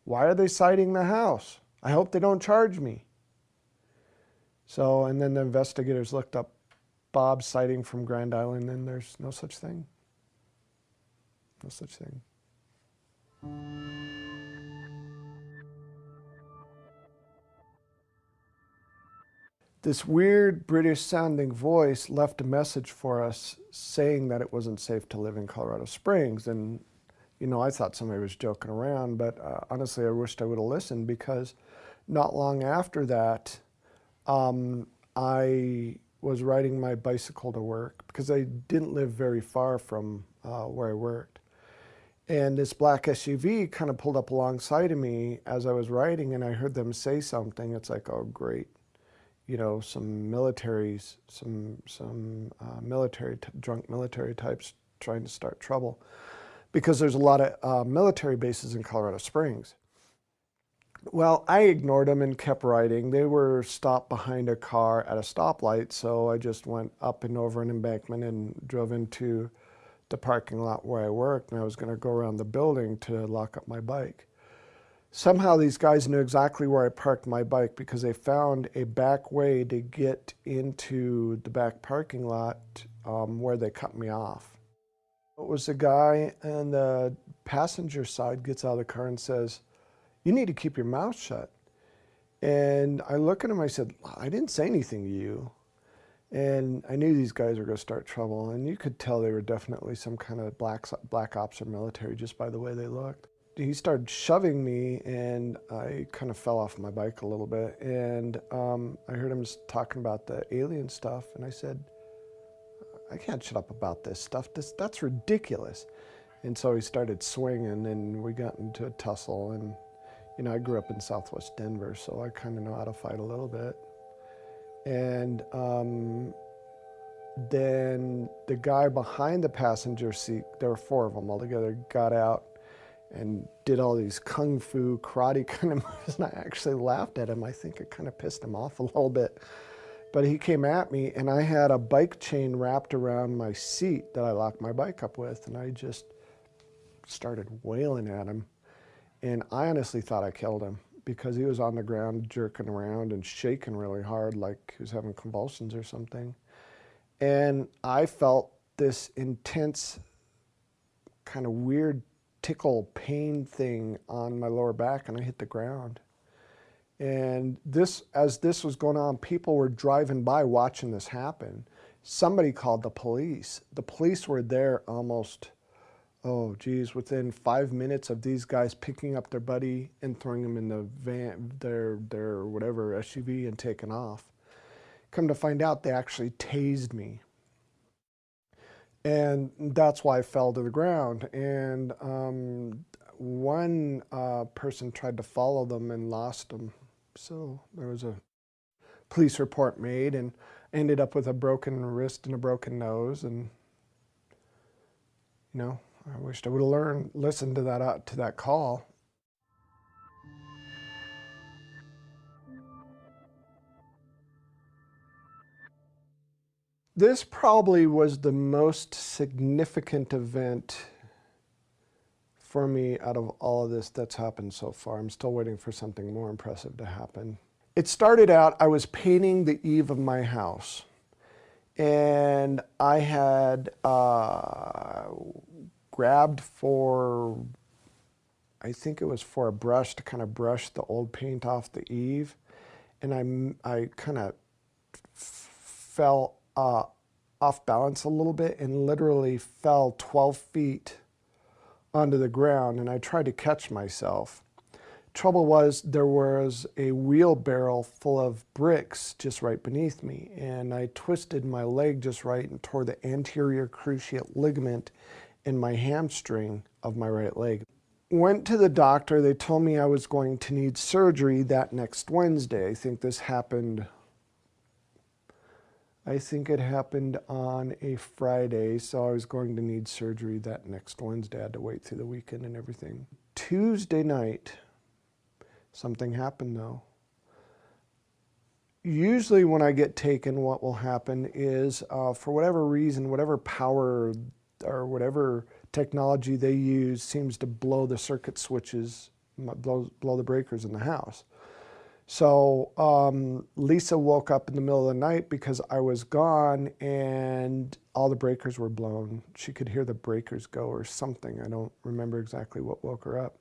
S1: Why are they siding the house? I hope they don't charge me. So, and then the investigators looked up Bob Siding from Grand Island, and there's no such thing. No such thing. This weird British sounding voice left a message for us saying that it wasn't safe to live in Colorado Springs. And, you know, I thought somebody was joking around, but honestly, I wished I would have listened because not long after that, I was riding my bicycle to work because I didn't live very far from where I worked. And this black SUV kind of pulled up alongside of me as I was riding, and I heard them say something. It's like, oh, great. You know, some militaries, drunk military types trying to start trouble. Because there's a lot of military bases in Colorado Springs. Well, I ignored them and kept riding. They were stopped behind a car at a stoplight, so I just went up and over an embankment and drove into the parking lot where I worked, and I was going to go around the building to lock up my bike. Somehow these guys knew exactly where I parked my bike because they found a back way to get into the back parking lot where they cut me off. It was a guy on the passenger side gets out of the car and says, "You need to keep your mouth shut." And I look at him, I said, "I didn't say anything to you." And I knew these guys were going to start trouble, and you could tell they were definitely some kind of black ops or military just by the way they looked. He started shoving me, and I kind of fell off my bike a little bit, and I heard him talking about the alien stuff, and I said, "I can't shut up about this stuff. That's ridiculous." And so he started swinging, and we got into a tussle, and you know, I grew up in Southwest Denver, so I kind of know how to fight a little bit. And then the guy behind the passenger seat, there were 4 of them altogether, got out and did all these kung fu karate kind of moves, and I actually laughed at him. I think it kind of pissed him off a little bit. But he came at me, and I had a bike chain wrapped around my seat that I locked my bike up with, and I just started wailing at him. And I honestly thought I killed him because he was on the ground jerking around and shaking really hard like he was having convulsions or something. And I felt this intense kind of weird tickle pain thing on my lower back, and I hit the ground. And as this was going on, people were driving by watching this happen. Somebody called the police. The police were there almost, oh geez, within 5 minutes of these guys picking up their buddy and throwing him in the van, their whatever SUV, and taking off. Come to find out, they actually tased me. And that's why I fell to the ground. And one person tried to follow them and lost them. So there was a police report made, and ended up with a broken wrist and a broken nose. And You know, I wished I would have listened to that call. This probably was the most significant event for me out of all of this that's happened so far. I'm still waiting for something more impressive to happen. It started out, I was painting the eave of my house, and I had grabbed for, I think it was for a brush to kind of brush the old paint off the eave, and I kind of fell off balance a little bit and literally fell 12 feet onto the ground, and I tried to catch myself. Trouble was, there was a wheelbarrow full of bricks just right beneath me, and I twisted my leg just right and tore the anterior cruciate ligament in my hamstring of my right leg. Went to the doctor. They told me I was going to need surgery that next Wednesday. I think this happened, I think it happened on a Friday, so I was going to need surgery that next Wednesday. I had to wait through the weekend and everything. Tuesday night, something happened though. Usually when I get taken, what will happen is, for whatever reason, whatever power or whatever technology they use seems to blow the circuit switches, blow the breakers in the house. So Lisa woke up in the middle of the night because I was gone and all the breakers were blown. She could hear the breakers go or something. I don't remember exactly what woke her up.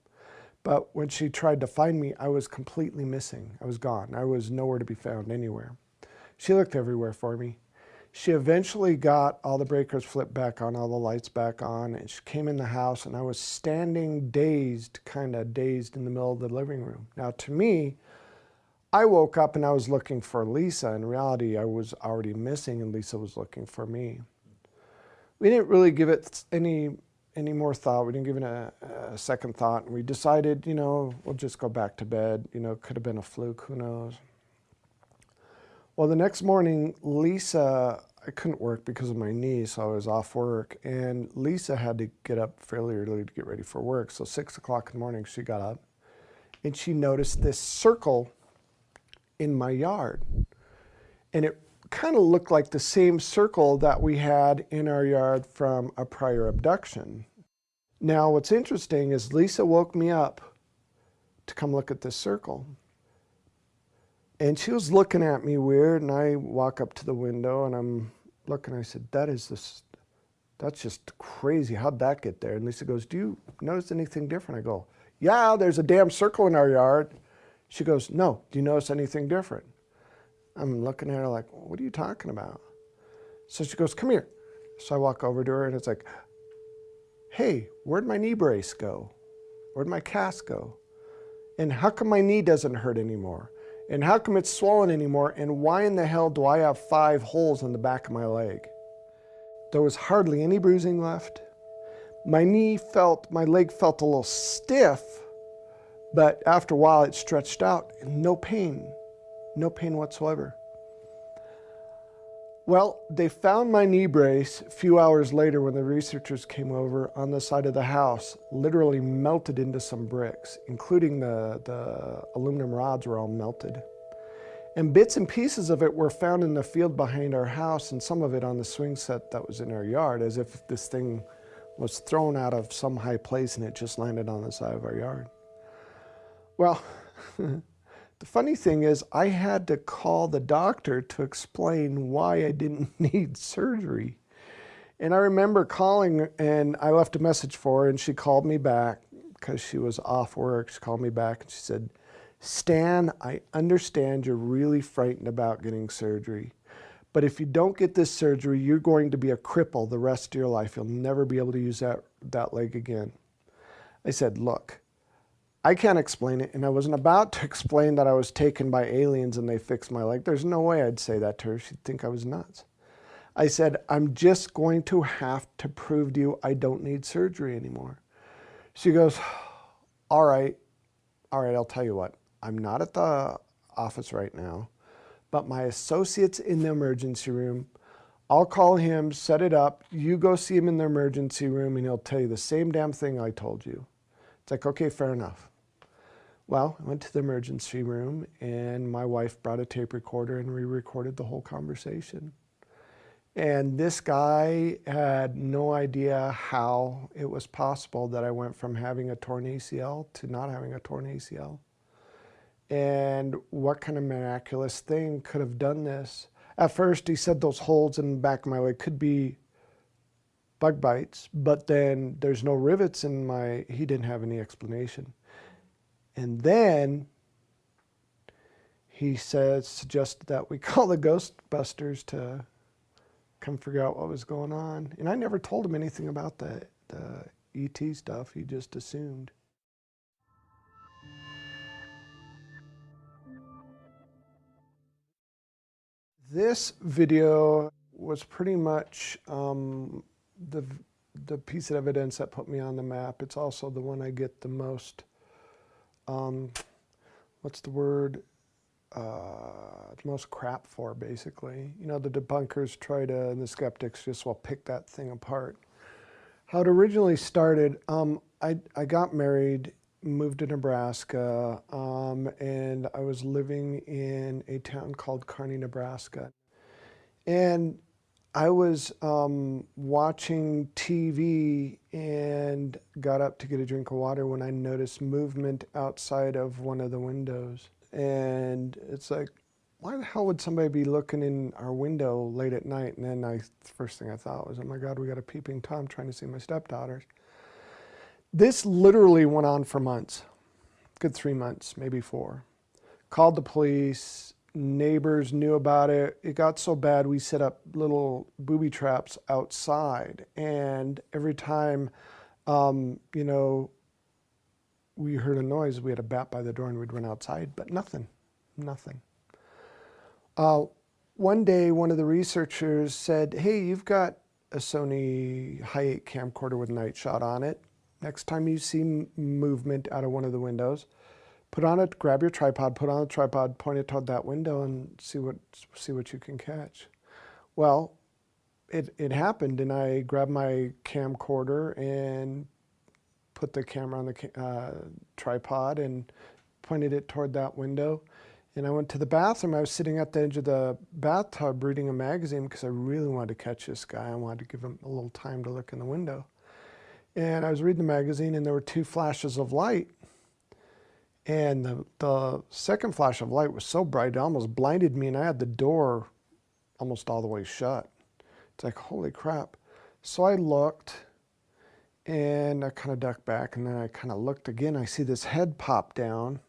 S1: But when she tried to find me, I was completely missing. I was gone. I was nowhere to be found anywhere. She looked everywhere for me. She eventually got all the breakers flipped back on, all the lights back on, and she came in the house, and I was standing dazed, kind of dazed in the middle of the living room. Now, to me, I woke up and I was looking for Lisa. In reality, I was already missing, and Lisa was looking for me. We didn't really give it any more thought. We didn't give it a second thought. And we decided, you know, we'll just go back to bed. You know, it could have been a fluke, who knows. Well, the next morning, Lisa, I couldn't work because of my knee, so I was off work. And Lisa had to get up fairly early to get ready for work. So 6 o'clock in the morning, she got up and she noticed this circle in my yard. And it kind of looked like the same circle that we had in our yard from a prior abduction. Now, what's interesting is Lisa woke me up to come look at this circle. And she was looking at me weird, and I walk up to the window and I'm looking, I said, that's just crazy. How'd that get there? And Lisa goes, do you notice anything different? I go, yeah, there's a damn circle in our yard. She goes, no, do you notice anything different? I'm looking at her like, what are you talking about? So she goes, come here. So I walk over to her and it's like, hey, where'd my knee brace go? Where'd my cast go? And how come my knee doesn't hurt anymore? And how come it's swollen anymore? And why in the hell do I have 5 holes in the back of my leg? There was hardly any bruising left. My leg felt a little stiff, but after a while it stretched out and no pain whatsoever. Well, they found my knee brace a few hours later when the researchers came over on the side of the house, literally melted into some bricks, including the aluminum rods were all melted. And bits and pieces of it were found in the field behind our house and some of it on the swing set that was in our yard, as if this thing was thrown out of some high place and it just landed on the side of our yard. Well, the funny thing is, I had to call the doctor to explain why I didn't need surgery. And I remember calling, and I left a message for her, and she called me back because she was off work. She called me back and she said, Stan, I understand you're really frightened about getting surgery, but if you don't get this surgery, you're going to be a cripple the rest of your life. You'll never be able to use that leg again. I said, look, I can't explain it, and I wasn't about to explain that I was taken by aliens and they fixed my leg. There's no way I'd say that to her. She'd think I was nuts. I said, I'm just going to have to prove to you I don't need surgery anymore. She goes, all right, I'll tell you what. I'm not at the office right now, but my associates in the emergency room I'll call him, set it up. You go see him in the emergency room and he'll tell you the same damn thing I told you. It's like, okay, fair enough. Well, I went to the emergency room and my wife brought a tape recorder and we recorded the whole conversation. And this guy had no idea how it was possible that I went from having a torn ACL to not having a torn ACL. And what kind of miraculous thing could have done this? At first, he said those holes in the back of my leg could be bug bites, but then there's no rivets in my, he didn't have any explanation. And then he suggested that we call the Ghostbusters to come figure out what was going on. And I never told him anything about the ET stuff. He just assumed. This video was pretty much the piece of evidence that put me on the map. It's also the one I get the most, what's the word? The most crap for, basically. You know, the debunkers try to, and the skeptics just will pick that thing apart. How it originally started, I got married, moved to Nebraska, and I was living in a town called Kearney, Nebraska. And I was watching TV and got up to get a drink of water when I noticed movement outside of one of the windows. And it's like, why the hell would somebody be looking in our window late at night? And then the first thing I thought was, oh my God, we got a peeping Tom trying to see my stepdaughters. This literally went on for months, good 3 months, maybe 4. Called the police, neighbors knew about it. It got so bad we set up little booby traps outside. And every time, you know, we heard a noise, we had a bat by the door and we'd run outside, but nothing. One day, one of the researchers said, hey, you've got a Sony Hi8 camcorder with night shot on it. Next time you see movement out of one of the windows, put on it, grab your tripod, put on the tripod, point it toward that window and see what you can catch. Well, it happened, and I grabbed my camcorder and put the camera on the tripod and pointed it toward that window. And I went to the bathroom. I was sitting at the edge of the bathtub reading a magazine because I really wanted to catch this guy. I wanted to give him a little time to look in the window. And I was reading the magazine and there were 2 flashes of light. And the second flash of light was so bright it almost blinded me, and I had the door almost all the way shut. It's like, holy crap. So I looked and I kind of ducked back, and then I kind of looked again. I see this head pop down,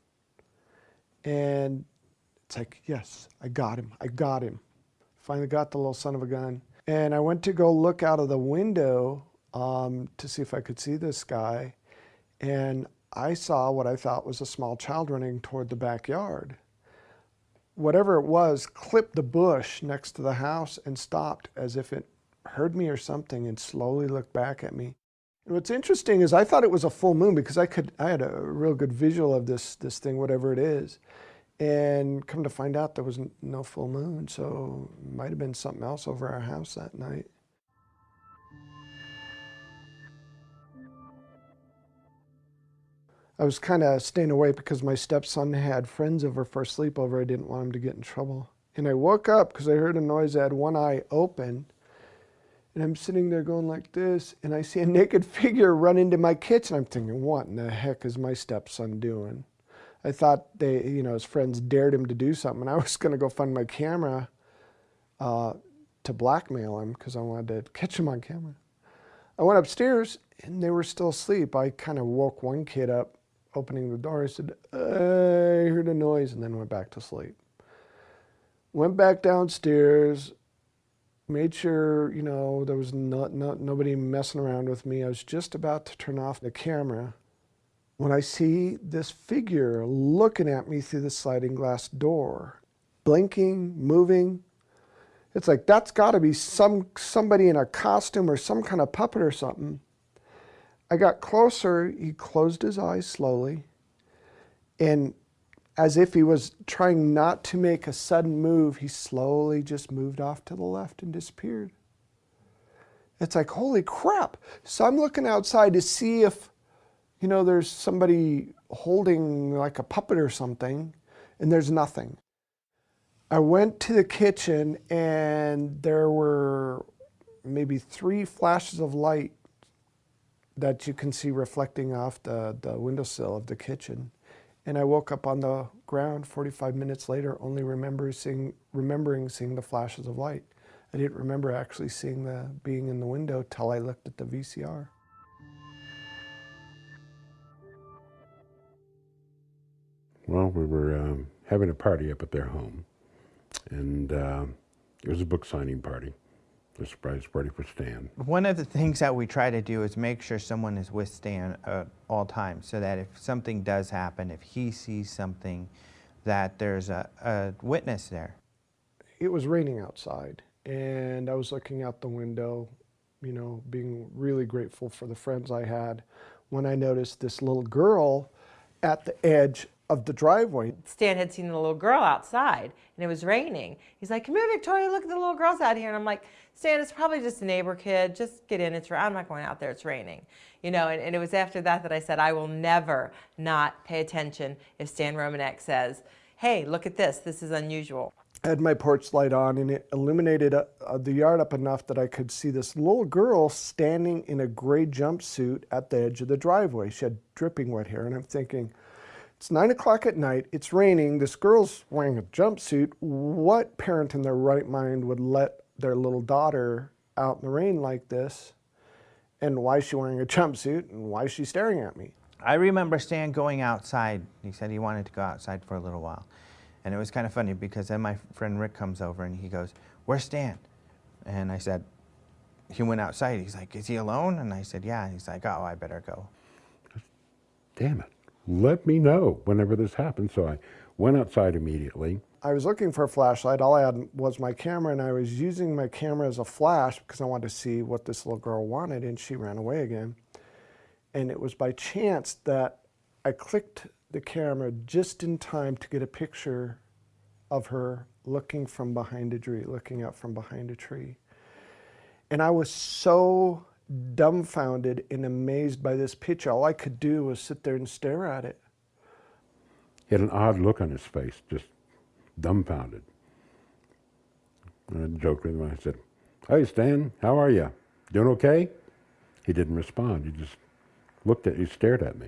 S1: and it's like, yes, I got him. Finally got the little son of a gun. And I went to go look out of the window to see if I could see this guy, and I saw what I thought was a small child running toward the backyard. Whatever it was clipped the bush next to the house and stopped as if it heard me or something, and slowly looked back at me. And what's interesting is I thought it was a full moon because I had a real good visual of this thing, whatever it is. And come to find out there was no full moon, so it might have been something else over our house that night. I was kind of staying away because my stepson had friends over for a sleepover. I didn't want him to get in trouble. And I woke up because I heard a noise. I had one eye open. And I'm sitting there going like this, and I see a naked figure run into my kitchen. I'm thinking, what in the heck is my stepson doing? I thought his friends dared him to do something, and I was going to go find my camera to blackmail him because I wanted to catch him on camera. I went upstairs, and they were still asleep. I kind of woke one kid up, opening the door. I said, I heard a noise, and then went back to sleep. Went back downstairs, made sure, there was nobody messing around with me. I was just about to turn off the camera when I see this figure looking at me through the sliding glass door, blinking, moving. It's like, that's got to be somebody in a costume or some kind of puppet or something. I got closer. He closed his eyes slowly, and as if he was trying not to make a sudden move, he slowly just moved off to the left and disappeared. It's like, holy crap. So I'm looking outside to see if, you know, there's somebody holding like a puppet or something, and there's nothing. I went to the kitchen and there were maybe 3 flashes of light that you can see reflecting off the windowsill of the kitchen. And I woke up on the ground 45 minutes later, only remembering seeing the flashes of light. I didn't remember actually being in the window till I looked at the VCR.
S14: Well, we were having a party up at their home, and it was a book signing party, a surprise party for Stan.
S10: One of the things that we try to do is make sure someone is with Stan at all times, so that if something does happen, if he sees something, that there's a witness there.
S1: It was raining outside, and I was looking out the window, you know, being really grateful for the friends I had, when I noticed this little girl at the edge of the driveway.
S20: Stan had seen the little girl outside, and it was raining. He's like, come here, Victoria, look at the little girls out here. And I'm like, Stan, it's probably just a neighbor kid. Just get in. I'm not going out there. It's raining. You know, and it was after that that I said, I will never not pay attention if Stan Romanek says, hey, look at this. This is unusual.
S1: I had my porch light on, and it illuminated the yard up enough that I could see this little girl standing in a gray jumpsuit at the edge of the driveway. She had dripping wet hair, and I'm thinking, it's 9 o'clock at night, it's raining, this girl's wearing a jumpsuit. What parent in their right mind would let their little daughter out in the rain like this? And why is she wearing a jumpsuit, and why is she staring at me?
S10: I remember Stan going outside. He said he wanted to go outside for a little while. And it was kind of funny because then my friend Rick comes over and he goes, where's Stan? And I said, he went outside. He's like, is he alone? And I said, yeah. He's like, oh, I better go.
S14: Damn it. Let me know whenever this happens. So I went outside immediately.
S1: I was looking for a flashlight. All I had was my camera, and I was using my camera as a flash because I wanted to see what this little girl wanted, and she ran away again. And it was by chance that I clicked the camera just in time to get a picture of her looking from behind a tree, looking out from behind a tree. And I was so dumbfounded and amazed by this picture. All I could do was sit there and stare at it.
S14: He had an odd look on his face, just dumbfounded. And I joked with him. I said, hey, Stan, how are you? Doing okay? He didn't respond. He just he stared at me.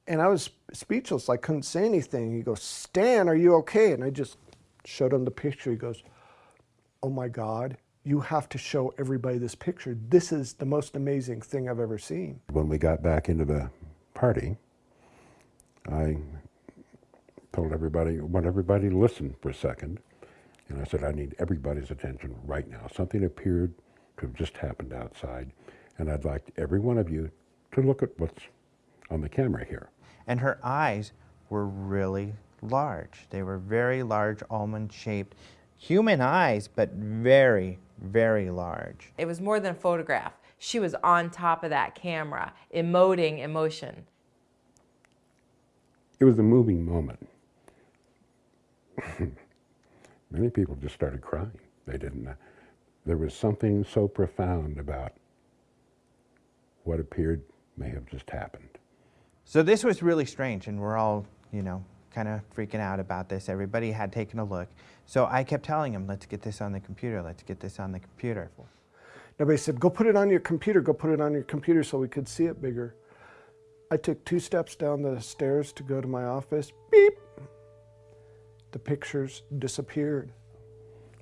S1: And I was speechless. I couldn't say anything. He goes, Stan, are you okay? And I just showed him the picture. He goes, oh my God, you have to show everybody this picture. This is the most amazing thing I've ever seen.
S14: When we got back into the party, I told everybody, I want everybody to listen for a second. And I said, I need everybody's attention right now. Something appeared to have just happened outside. And I'd like every one of you to look at what's on the camera here.
S10: And her eyes were really large. They were very large, almond-shaped, human eyes, but very, very large.
S20: It was more than a photograph. She was on top of that camera, emoting emotion.
S14: It was a moving moment. Many people just started crying. They didn't. There was something so profound about what appeared may have just happened.
S10: So this was really strange, and we're all, you know, kind of freaking out about this. Everybody had taken a look. So I kept telling him, let's get this on the computer, let's get this on the computer.
S1: Everybody said, go put it on your computer, go put it on your computer so we could see it bigger. I took 2 steps down the stairs to go to my office. Beep! The pictures disappeared.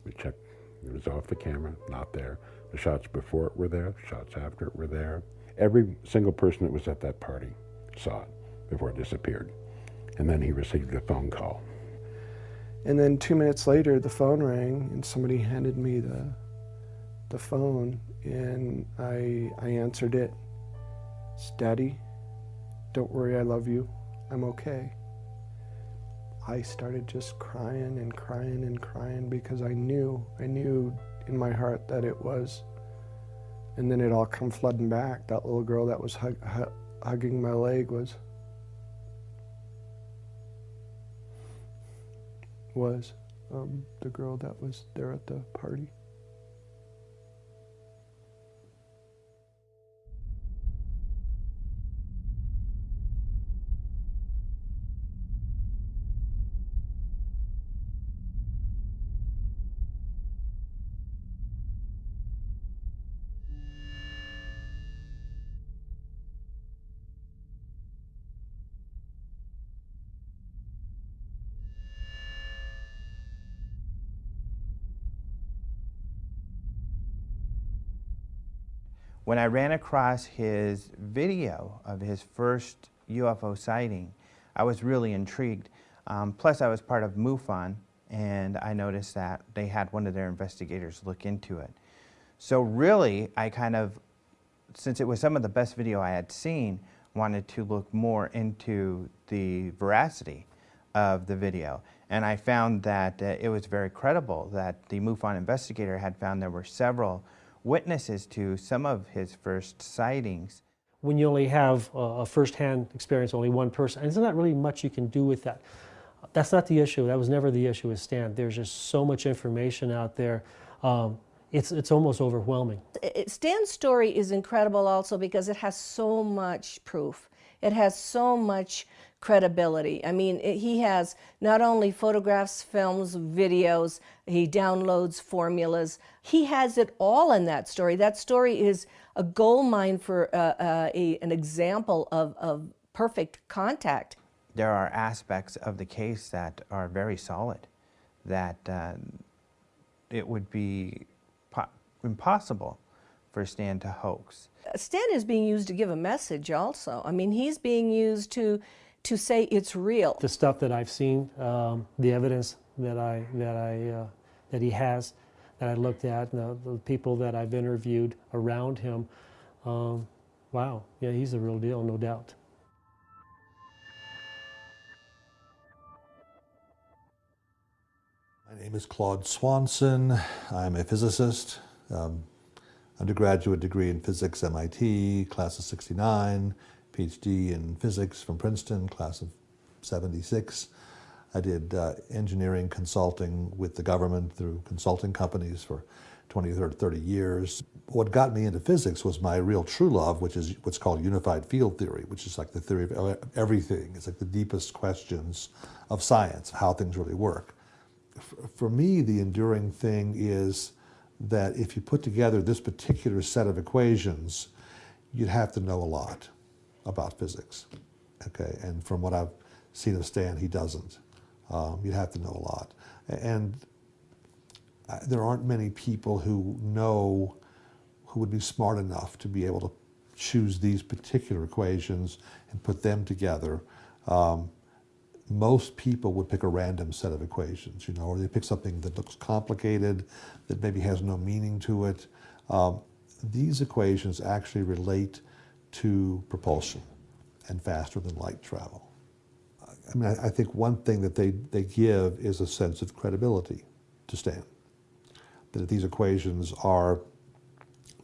S14: We checked. It was off the camera, not there. The shots before it were there, the shots after it were there. Every single person that was at that party saw it before it disappeared. And then he received a phone call.
S1: And then 2 minutes later, the phone rang, and somebody handed me the phone, and I answered it. It's Daddy, don't worry, I love you, I'm okay. I started just crying and crying and crying because I knew in my heart that it was. And then it all come flooding back. That little girl that was hugging my leg was
S12: was the girl that was there at the party.
S10: When I ran across his video of his first UFO sighting, I was really intrigued. Plus, I was part of MUFON, and I noticed that they had one of their investigators look into it. So really, I kind of, since it was some of the best video I had seen, wanted to look more into the veracity of the video. And I found that it was very credible that the MUFON investigator had found there were several witnesses to some of his first sightings.
S11: When you only have a first-hand experience, only one person, and there's not really much you can do with that. That's not the issue. That was never the issue with Stan. There's just so much information out there. It's almost overwhelming.
S15: Stan's story is incredible also because it has so much proof. It has so much credibility. I mean, he has not only photographs, films, videos, he downloads formulas. He has it all in that story. That story is a gold mine for an example of perfect contact.
S10: There are aspects of the case that are very solid, that it would be impossible for Stan to hoax.
S15: Stan is being used to give a message also. I mean, he's being used to say it's real.
S11: The stuff that I've seen, the evidence that he has, that I looked at, the people that I've interviewed around him, wow, yeah, he's the real deal, no doubt.
S16: My name is Claude Swanson. I'm a physicist. Undergraduate degree in physics, MIT, class of '69. PhD in physics from Princeton, class of '76. I did engineering consulting with the government through consulting companies for 20 or 30 years. What got me into physics was my real true love, which is what's called unified field theory, which is like the theory of everything. It's like the deepest questions of science, how things really work. For me, the enduring thing is that if you put together this particular set of equations, you'd have to know a lot about physics, okay? And from what I've seen of Stan, he doesn't. You'd have to know a lot. And there aren't many people who would be smart enough to be able to choose these particular equations and put them together. Most people would pick a random set of equations, you know, or they pick something that looks complicated, that maybe has no meaning to it. These equations actually relate to propulsion and faster than light travel. I mean, I think one thing that they give is a sense of credibility to Stan. That if these equations are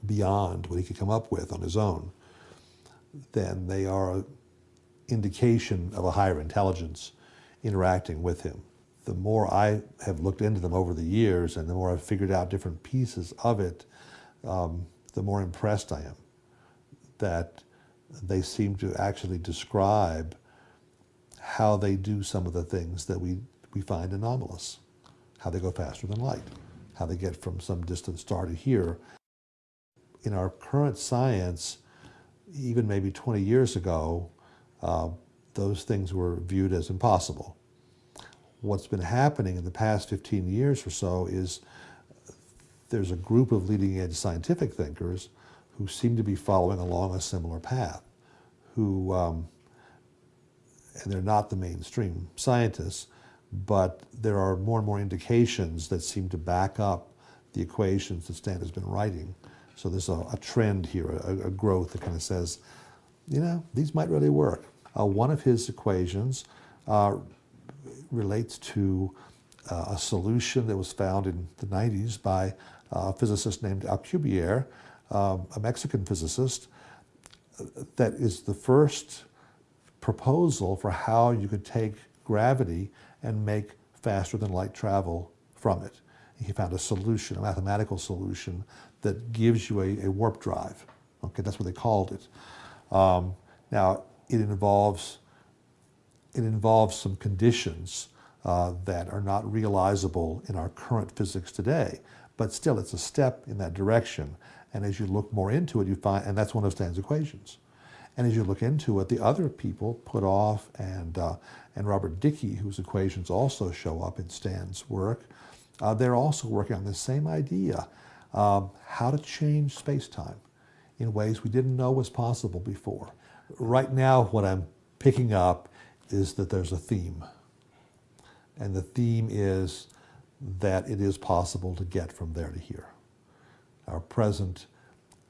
S16: beyond what he could come up with on his own, then they are an indication of a higher intelligence interacting with him. The more I have looked into them over the years and the more I've figured out different pieces of it, the more impressed I am that they seem to actually describe how they do some of the things that we find anomalous, how they go faster than light, how they get from some distant star to here. In our current science, even maybe 20 years ago, those things were viewed as impossible. What's been happening in the past 15 years or so is there's a group of leading edge scientific thinkers who seem to be following along a similar path, who, and they're not the mainstream scientists, but there are more and more indications that seem to back up the equations that Stan has been writing. So there's a trend here, a growth that kind of says, you know, these might really work. One of his equations relates to a solution that was found in the 90s by a physicist named Alcubierre, a Mexican physicist, that is the first proposal for how you could take gravity and make faster than light travel from it. He found a solution, a mathematical solution that gives you a warp drive. Okay, that's what they called it. Now, it involves some conditions that are not realizable in our current physics today, but still it's a step in that direction. And as you look more into it, you find, and that's one of Stan's equations. And as you look into it, the other people, Puthoff and Robert Dicke, whose equations also show up in Stan's work, they're also working on the same idea, how to change space-time in ways we didn't know was possible before. Right now, what I'm picking up is that there's a theme. And the theme is that it is possible to get from there to here. Our present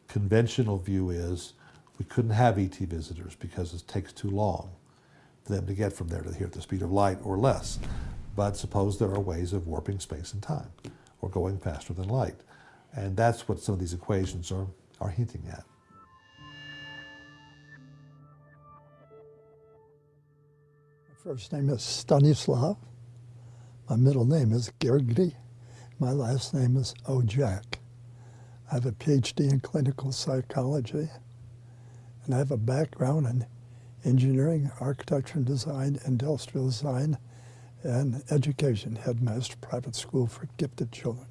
S16: conventional view is we couldn't have ET visitors because it takes too long for them to get from there to here at the speed of light or less. But suppose there are ways of warping space and time or going faster than light. And that's what some of these equations are hinting at.
S13: My first name is Stanislav. My middle name is Gergely. My last name is Ojak. I have a PhD in clinical psychology, and I have a background in engineering, architecture and design, industrial design, and education, headmaster, private school for gifted children.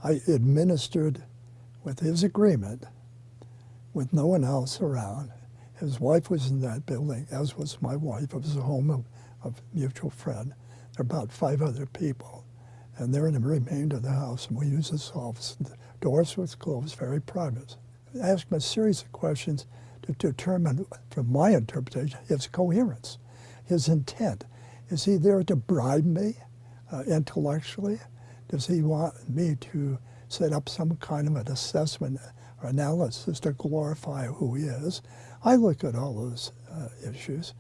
S13: I administered, with his agreement, with no one else around. His wife was in that building, as was my wife. It was a home of a mutual friend. There were about 5 other people, and they're in the remainder of the house, and we use this office. The doors were closed, very private. I asked him a series of questions to determine, from my interpretation, his coherence, his intent. Is he there to bribe me intellectually? Does he want me to set up some kind of an assessment or analysis to glorify who he is? I look at all those issues.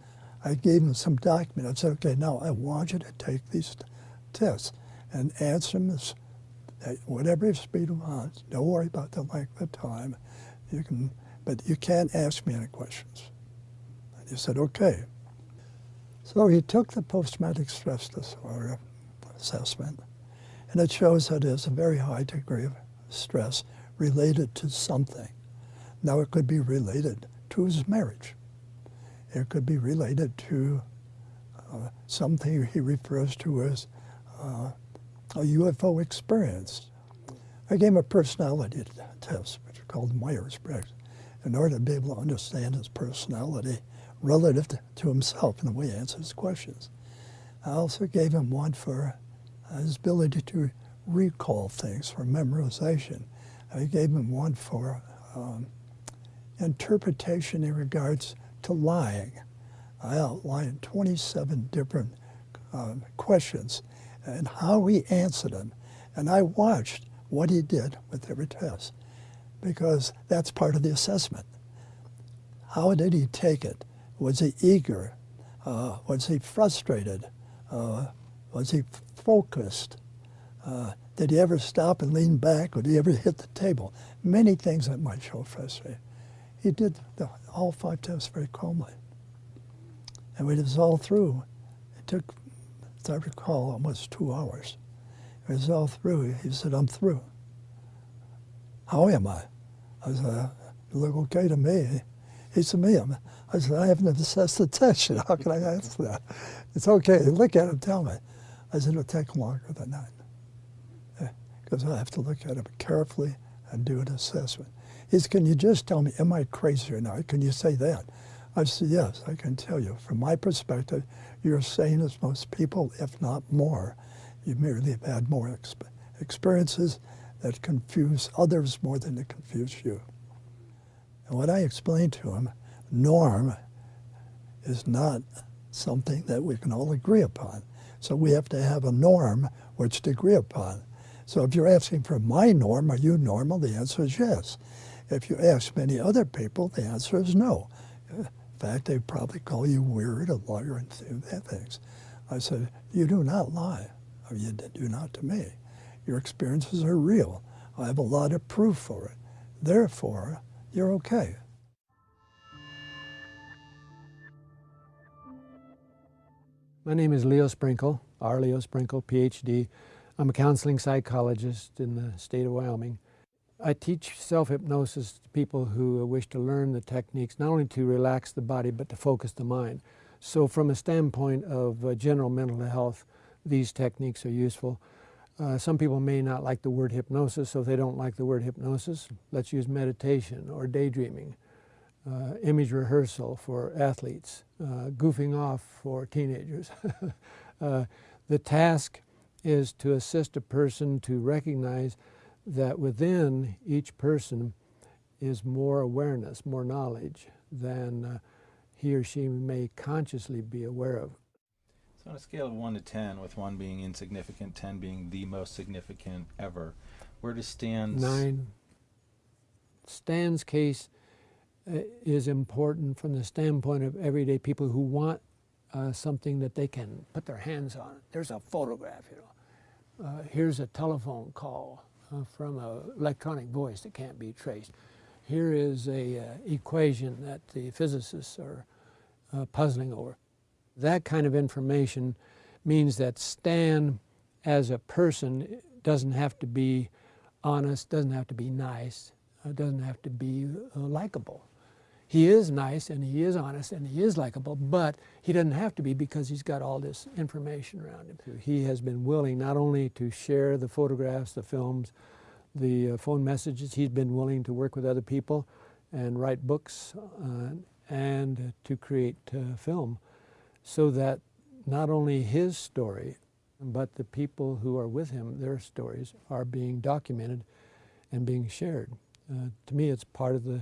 S13: I gave him some document. I said, okay, now I want you to take these tests and answer them at whatever your speed you want. Don't worry about the length of time. But you can't ask me any questions. And he said, okay. So he took the post-traumatic stress disorder assessment, and it shows that there's a very high degree of stress related to something. Now, it could be related to his marriage. It could be related to something he refers to as a UFO experience. I gave him a personality test, which is called Myers-Briggs, in order to be able to understand his personality relative to himself and the way he answers questions. I also gave him one for his ability to recall things, for memorization. I gave him one for interpretation in regards to lying. I outlined 27 different questions and how he answered them. And I watched what he did with every test, because that's part of the assessment. How did he take it? Was he eager? Was he frustrated? Was he focused? Did he ever stop and lean back, or did he ever hit the table? Many things that might show frustration. He did all 5 tests very calmly. And when it was all through, it took, as I recall, almost 2 hours. It was all through. He said, I'm through. How am I? I said, you look okay to me. He said, me? I said, I haven't assessed the test yet. How can I answer that? It's okay. Look at it and tell me. I said, it'll take longer than that. Because I have to look at it carefully and do an assessment. He said, can you just tell me, am I crazy or not? Can you say that? I said, yes, I can tell you. From my perspective, you're sane as most people, if not more. You merely have had more experiences that confuse others more than they confuse you. And what I explained to him, norm is not something that we can all agree upon. So we have to have a norm which to agree upon. So if you're asking for my norm, are you normal? The answer is yes. If you ask many other people, the answer is no. In fact, they probably call you weird, a liar, and things. I said, you do not lie. Or you do not to me. Your experiences are real. I have a lot of proof for it. Therefore, you're okay.
S12: My name is Leo Sprinkle. R. Leo Sprinkle, PhD. I'm a counseling psychologist in the state of Wyoming. I teach self-hypnosis to people who wish to learn the techniques, not only to relax the body, but to focus the mind. So from a standpoint of general mental health, these techniques are useful. Some people may not like the word hypnosis, so if they don't like the word hypnosis, let's use meditation or daydreaming, image rehearsal for athletes, goofing off for teenagers. The task is to assist a person to recognize that within each person is more awareness, more knowledge than he or she may consciously be aware of.
S18: So on a scale of 1 to 10, with 1 being insignificant, 10 being the most significant ever, where does Stan's...
S12: 9. Stan's case is important from the standpoint of everyday people who want something that they can put their hands on. There's a photograph, you know. Here's a telephone call from an electronic voice that can't be traced. Here is a equation that the physicists are puzzling over. That kind of information means that Stan, as a person, doesn't have to be honest, doesn't have to be nice, doesn't have to be likable. He is nice and he is honest and he is likable, but he doesn't have to be because he's got all this information around him. He has been willing not only to share the photographs, the films, the phone messages, he's been willing to work with other people and write books and to create film, so that not only his story, but the people who are with him, their stories are being documented and being shared. To me, it's part of the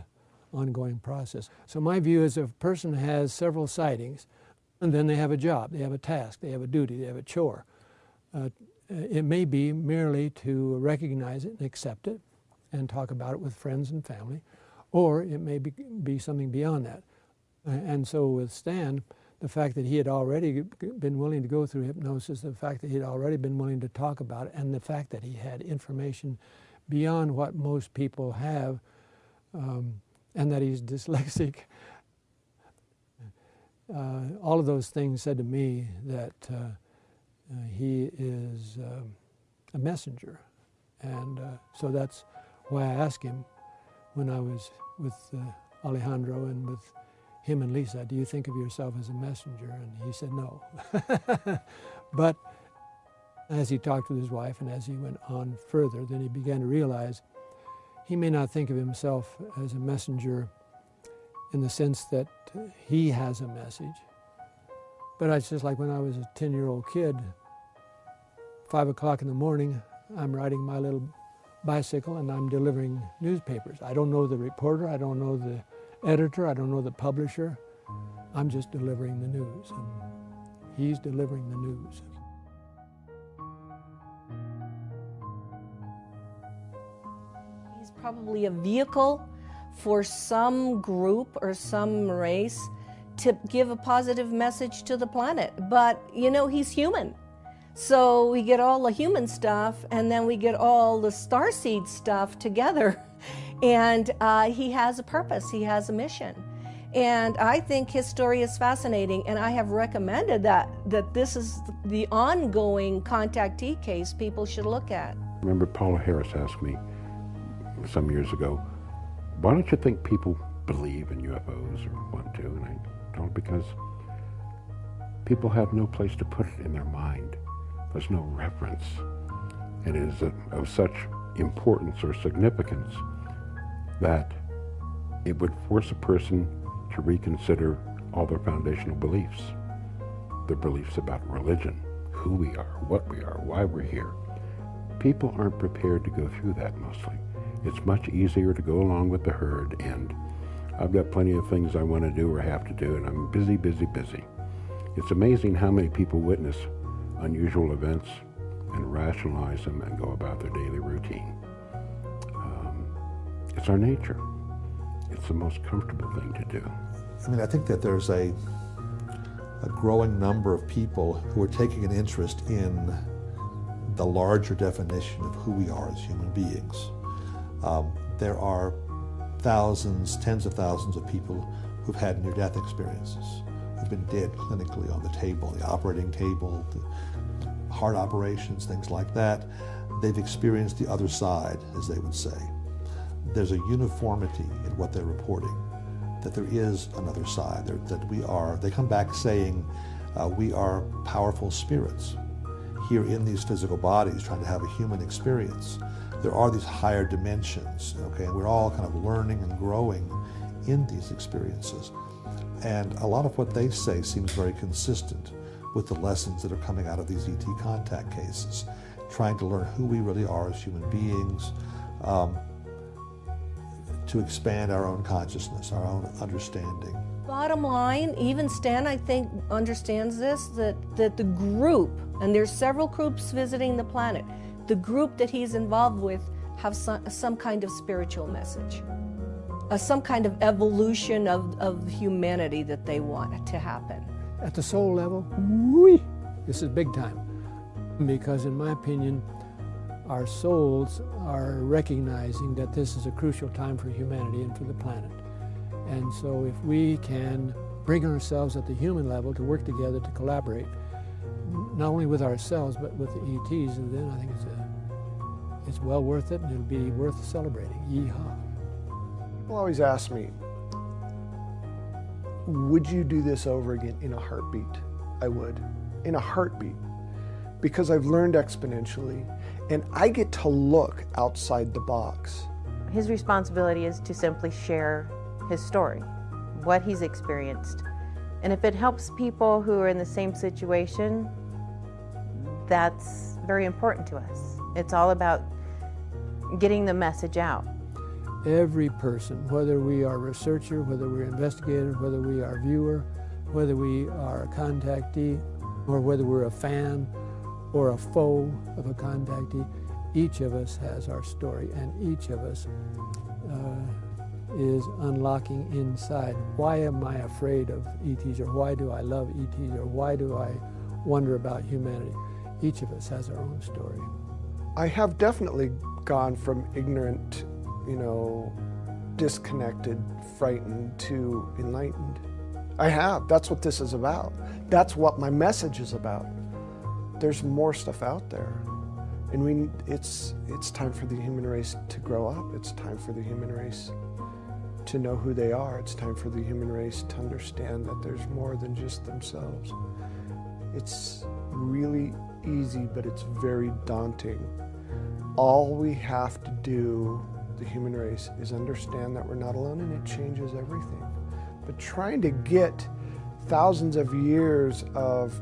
S12: ongoing process. So my view is if a person has several sightings, and then they have a job, they have a task, they have a duty, they have a chore, it may be merely to recognize it and accept it and talk about it with friends and family, or it may be something beyond that. And so with Stan, the fact that he had already been willing to go through hypnosis, the fact that he had already been willing to talk about it, and the fact that he had information beyond what most people have, and that he's dyslexic, all of those things said to me that he is a messenger. And so that's why I asked him when I was with Alejandro and with him and Lisa, do you think of yourself as a messenger? And he said no. But as he talked with his wife and as he went on further, then he began to realize he may not think of himself as a messenger in the sense that he has a message. But it's just like when I was a 10-year-old kid, 5 o'clock in the morning, I'm riding my little bicycle and I'm delivering newspapers. I don't know the reporter, I don't know the editor, I don't know the publisher. I'm just delivering the news, and he's delivering the news.
S15: He's probably a vehicle for some group or some race to give a positive message to the planet. But, you know, he's human. So we get all the human stuff and then we get all the starseed stuff together. And he has a purpose, he has a mission. And I think his story is fascinating, and I have recommended that this is the ongoing contactee case people should look at.
S14: Remember Paula Harris asked me some years ago, why don't you think people believe in UFOs or want to? And I told her because people have no place to put it in their mind. There's no reference. And it is of such importance or significance that it would force a person to reconsider all their foundational beliefs. Their beliefs about religion, who we are, what we are, why we're here. People aren't prepared to go through that mostly. It's much easier to go along with the herd, and I've got plenty of things I want to do or have to do, and I'm busy, busy, busy. It's amazing how many people witness unusual events and rationalize them and go about their daily routine. It's our nature. It's the most comfortable thing to do.
S16: I mean, I think that there's a growing number of people who are taking an interest in the larger definition of who we are as human beings. There are thousands, tens of thousands of people who've had near-death experiences, who've been dead clinically on the table, the operating table, heart operations, things like that. They've experienced the other side, as they would say. There's a uniformity in what they're reporting, that there is another side, they come back saying, we are powerful spirits here in these physical bodies trying to have a human experience. There are these higher dimensions, okay, and we're all kind of learning and growing in these experiences. And a lot of what they say seems very consistent with the lessons that are coming out of these ET contact cases, trying to learn who we really are as human beings, to expand our own consciousness, our own understanding.
S15: Bottom line, even Stan, I think, understands this, that the group, and there's several groups visiting the planet, the group that he's involved with have some kind of spiritual message, some kind of evolution of humanity that they want to happen.
S12: At the soul level, whee, this is big time. Because in my opinion, our souls are recognizing that this is a crucial time for humanity and for the planet. And so if we can bring ourselves at the human level to work together, to collaborate, not only with ourselves, but with the ETs, and then I think it's well worth it, and it'll be worth celebrating. Yeehaw.
S1: People always ask me, would you do this over again in a heartbeat? I would, in a heartbeat, because I've learned exponentially, and I get to look outside the box.
S17: His responsibility is to simply share his story, what he's experienced. And if it helps people who are in the same situation, that's very important to us. It's all about getting the message out.
S12: Every person, whether we are a researcher, whether we're an investigator, whether we are a viewer, whether we are a contactee, or whether we're a fan or a foe of a contactee, each of us has our story, and each of us is unlocking inside. Why am I afraid of ETs, or why do I love ETs, or why do I wonder about humanity? Each of us has our own story.
S1: I have definitely gone from ignorant, disconnected, frightened, to enlightened. I have. That's what this is about. That's what my message is about. There's more stuff out there. And it's time for the human race to grow up. It's time for the human race to know who they are. It's time for the human race to understand that there's more than just themselves. It's really easy, but it's very daunting. All we have to do, the human race, is understand that we're not alone, and it changes everything. But trying to get thousands of years of,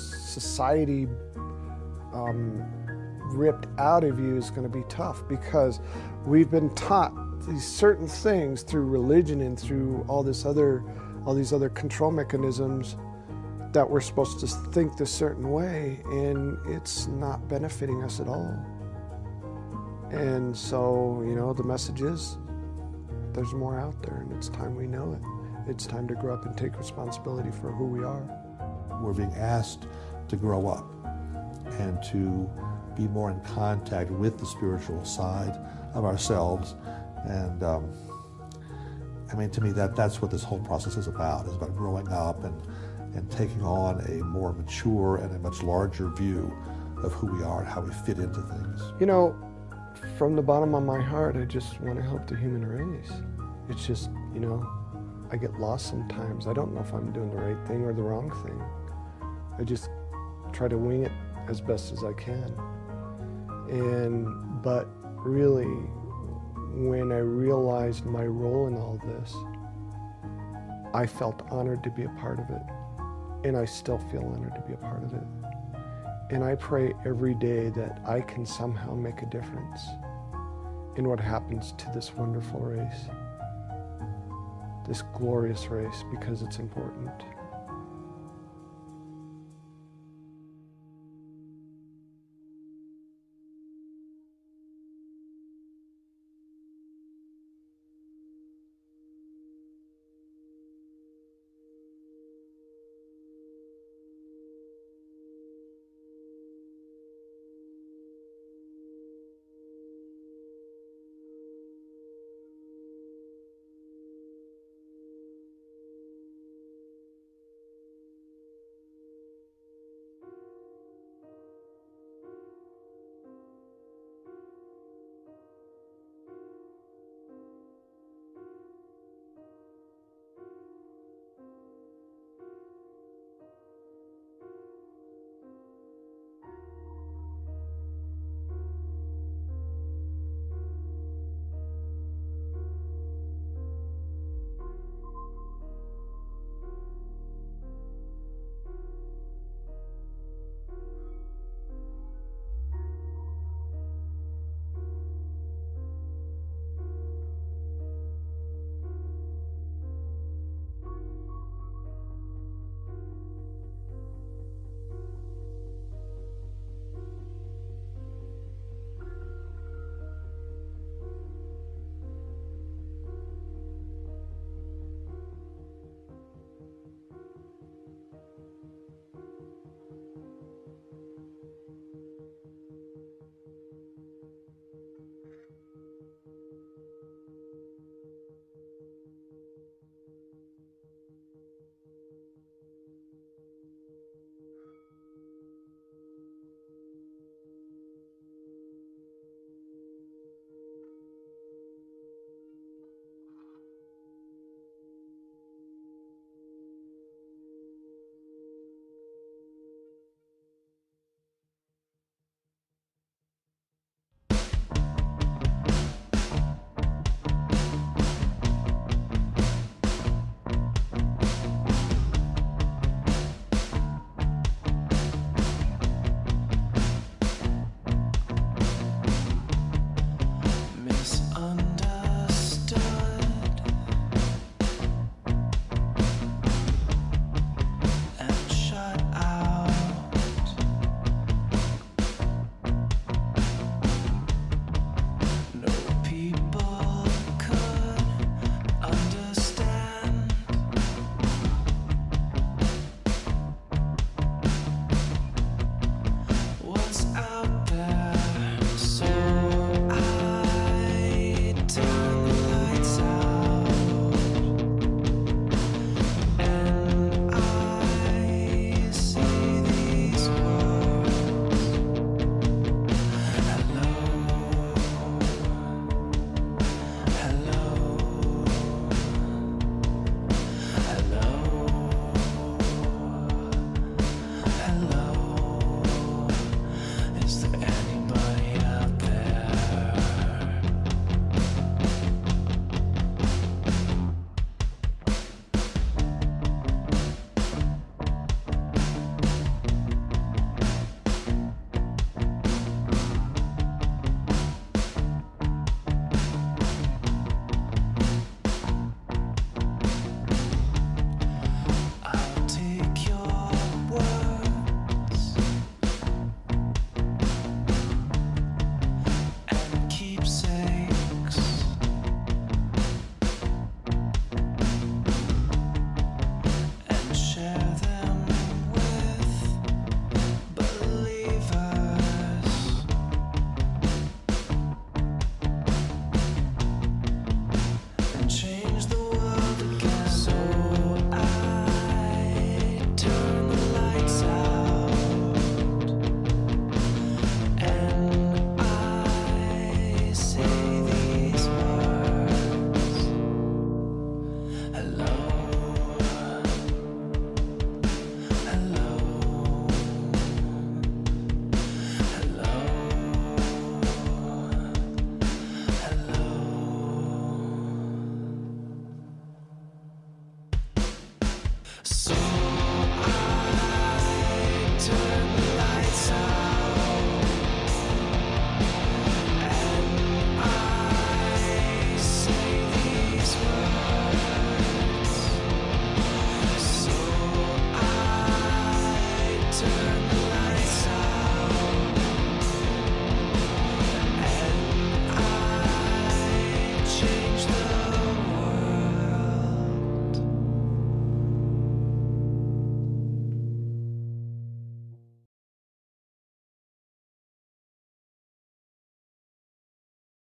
S1: society ripped out of you is going to be tough, because we've been taught these certain things through religion and through all these other control mechanisms that we're supposed to think this certain way, and it's not benefiting us at all. And so, the message is there's more out there, and it's time we know it. It's time to grow up and take responsibility for who we are.
S16: We're being asked to grow up and to be more in contact with the spiritual side of ourselves. And to me, that's what this whole process is about growing up and taking on a more mature and a much larger view of who we are and how we fit into things.
S1: From the bottom of my heart, I just want to help the human race. It's just, I get lost sometimes. I don't know if I'm doing the right thing or the wrong thing. I just try to wing it as best as I can. But really, when I realized my role in all this, I felt honored to be a part of it. And I still feel honored to be a part of it. And I pray every day that I can somehow make a difference in what happens to this wonderful race, this glorious race, because it's important.